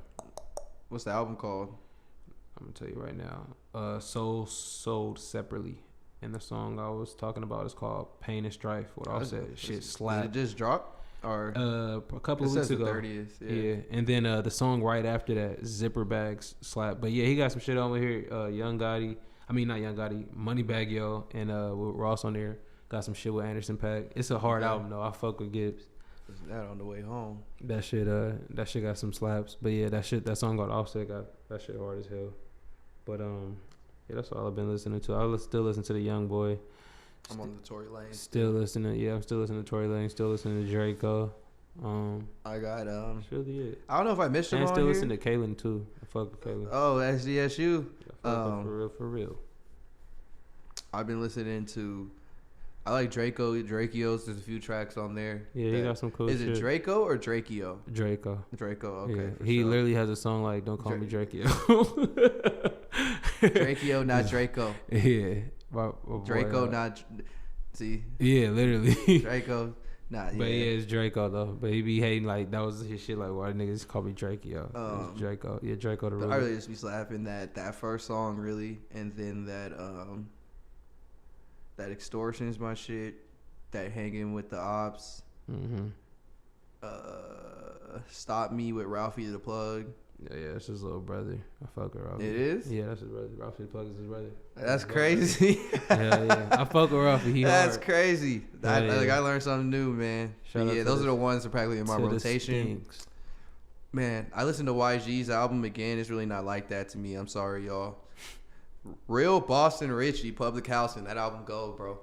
what's the album called? I'm gonna tell you right now. Soul Sold Separately. And the song I was talking about is called Pain and Strife with Offset. Shit slap. Did it just drop? Or a couple of weeks ago. 30th, yeah. And then the song right after that, Zipper Bags slap. But yeah, he got some shit over here. Young Gotti. I mean not Young Gotti, Moneybagg Yo and Ross on there. Got some shit with Anderson .Paak. It's a hard album though. I fuck with Gibbs. That on the way home. That shit got some slaps. But yeah, that song got Offset got that shit hard as hell. But yeah, that's all I've been listening to. I still listen to the Young Boy. I'm on the Tory Lanez. Still listening. Yeah, I'm still listening to Tory Lanez. Still listening to Draco. I got That's really it. I don't know if I missed him on still here. listen to Kaylin too. I fuck with Kaylin. Oh, SDSU. For real. I've been listening to. I like Drakeo's. There's a few tracks on there. Yeah, he got some cool shit. Is it Draco or Drakeo? Draco. Okay. Yeah. He literally has a song like "Don't Call Me Drakeo." Drakeo, not Draco. Yeah. My Draco, boy, not. See. Yeah, literally. Draco, not. Yeah. But yeah, it's Draco though. But he be hating like that was his shit. Like, why niggas call me Drakeo? It's Draco. Yeah, Draco the real. I really just be slapping that first song really, and then that Extortion is my shit. That Hanging with the Ops. Mm-hmm. Stop Me with Ralphie the Plug. Yeah, that's his little brother. I fuck with Ralphie. It is? Yeah, that's his brother. Ralphie the Plug is his brother. That's crazy. Yeah. I fuck with Ralphie. That's hard. crazy. I learned something new, man. Yeah, those are the ones that are practically in my rotation. Man, I listened to YG's album again. It's really not like that to me. I'm sorry, y'all. Real Boston Richie, Public Housing. That album go, bro.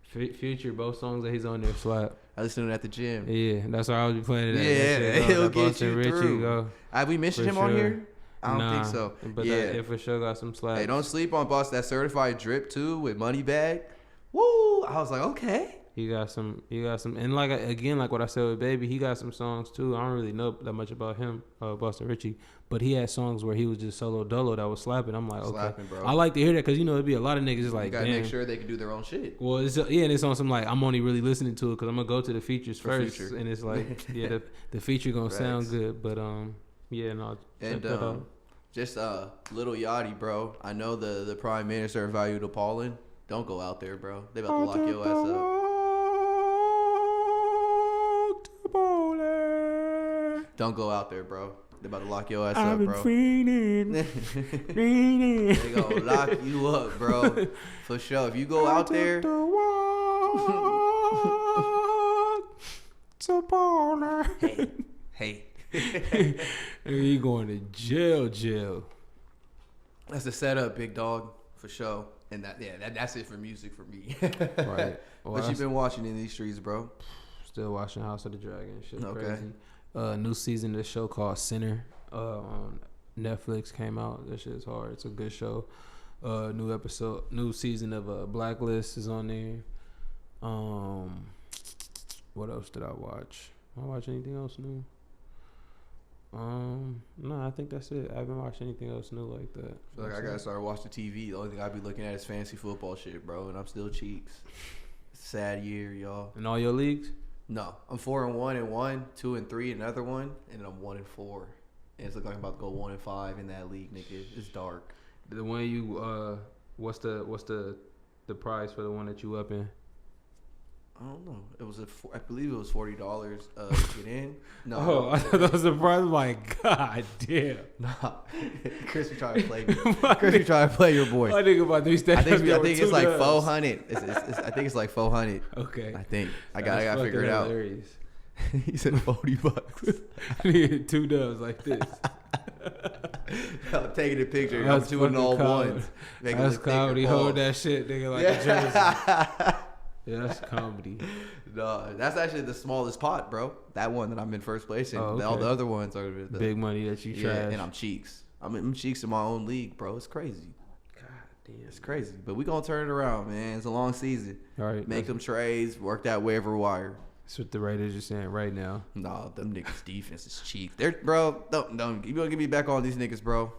Future, both songs that he's on there slap. I listened to it at the gym. Yeah, that's why I was playing it at. Yeah, he'll get you Richie, through. Go. Have we mentioned him on here? I don't think so. But it for sure got some slaps. Hey, don't sleep on Boston. That Certified Drip too with Moneybagg. Woo! I was like, okay. He got some, and like again, like what I said with Baby, he got some songs too. I don't really know that much about him, Boston Richie, but he had songs where he was just solo dolo that was slapping. I'm like, okay, slapping, bro. I like to hear that because it'd be a lot of niggas just like, you gotta make sure they can do their own shit. Well, and it's on some like I'm only really listening to it because I'm gonna go to the features first, and it's like, yeah, the feature gonna sound good, but yeah, no, and just Lil Yachty, bro. I know the Prime Minister valued appalling. Don't go out there, bro. They about to lock your ass up. Don't go out there, bro. They about to lock your ass up, bro. They gonna lock you up, bro. For sure. If you go out there. Hey. You going to jail. That's the setup, big dog. For sure. And that's it for music for me. Right. Well, what you been watching in these streets, bro? Still watching House of the Dragon. Shit okay. Crazy. New season of the show called Sinner on Netflix came out. That shit is hard. It's a good show. New season of Blacklist is on there. What else did I watch? Did I watch anything else new? No, I think that's it. I haven't watched anything else new like that. I feel like I gotta start watching TV. The only thing I be looking at is fantasy football shit, bro, and I'm still cheeks. It's a sad year, y'all. In all your leagues? No, I'm 4-1 in one, 2-3 in another one, and then I'm 1-4. And it's looking like I'm about to go 1-5 in that league, nigga. It's dark. The one you what's the price for the one that you up in? I don't know. It was I believe it was $40 to get in. No. Oh, I thought that was the price. Like, god damn. Nah. Chris, you trying to play me. Chris, you trying to play your boy. I think about these I think it's like 400. I think it's like 400. Okay. I think. I gotta figure it out. He said $40. I need 2 dubs like this. I'm taking a picture. I'm doing all ones. That's comedy. Hold that shit, nigga, like a jersey. Yeah, that's comedy. No, that's actually the smallest pot, bro. That one that I'm in first place in. Oh, okay. All the other ones are the big money that you trash. And I'm cheeks. I'm cheeks in my own league, bro. It's crazy. God damn, it's crazy. But we gonna turn it around, man. It's a long season. All right, make them trades, work that waiver wire. That's what the Raiders are saying right now. No, them niggas' defense is cheap. They're bro. Don't you want to get me back on these niggas, bro?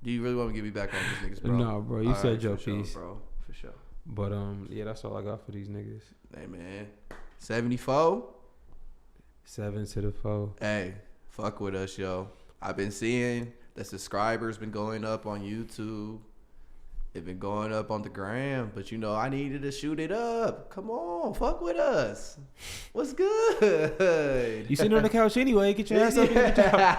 Do you really want to get me back on these niggas, bro? No, bro. You said your piece, bro. For sure. But yeah, that's all I got for these niggas. Hey man, 74. 7 to the 4. Hey, fuck with us, yo. I've been seeing the subscribers been going up on YouTube. They've been going up on the gram, but I needed to shoot it up. Come on, fuck with us. What's good? You sitting on the couch anyway. Get your ass up and get your job.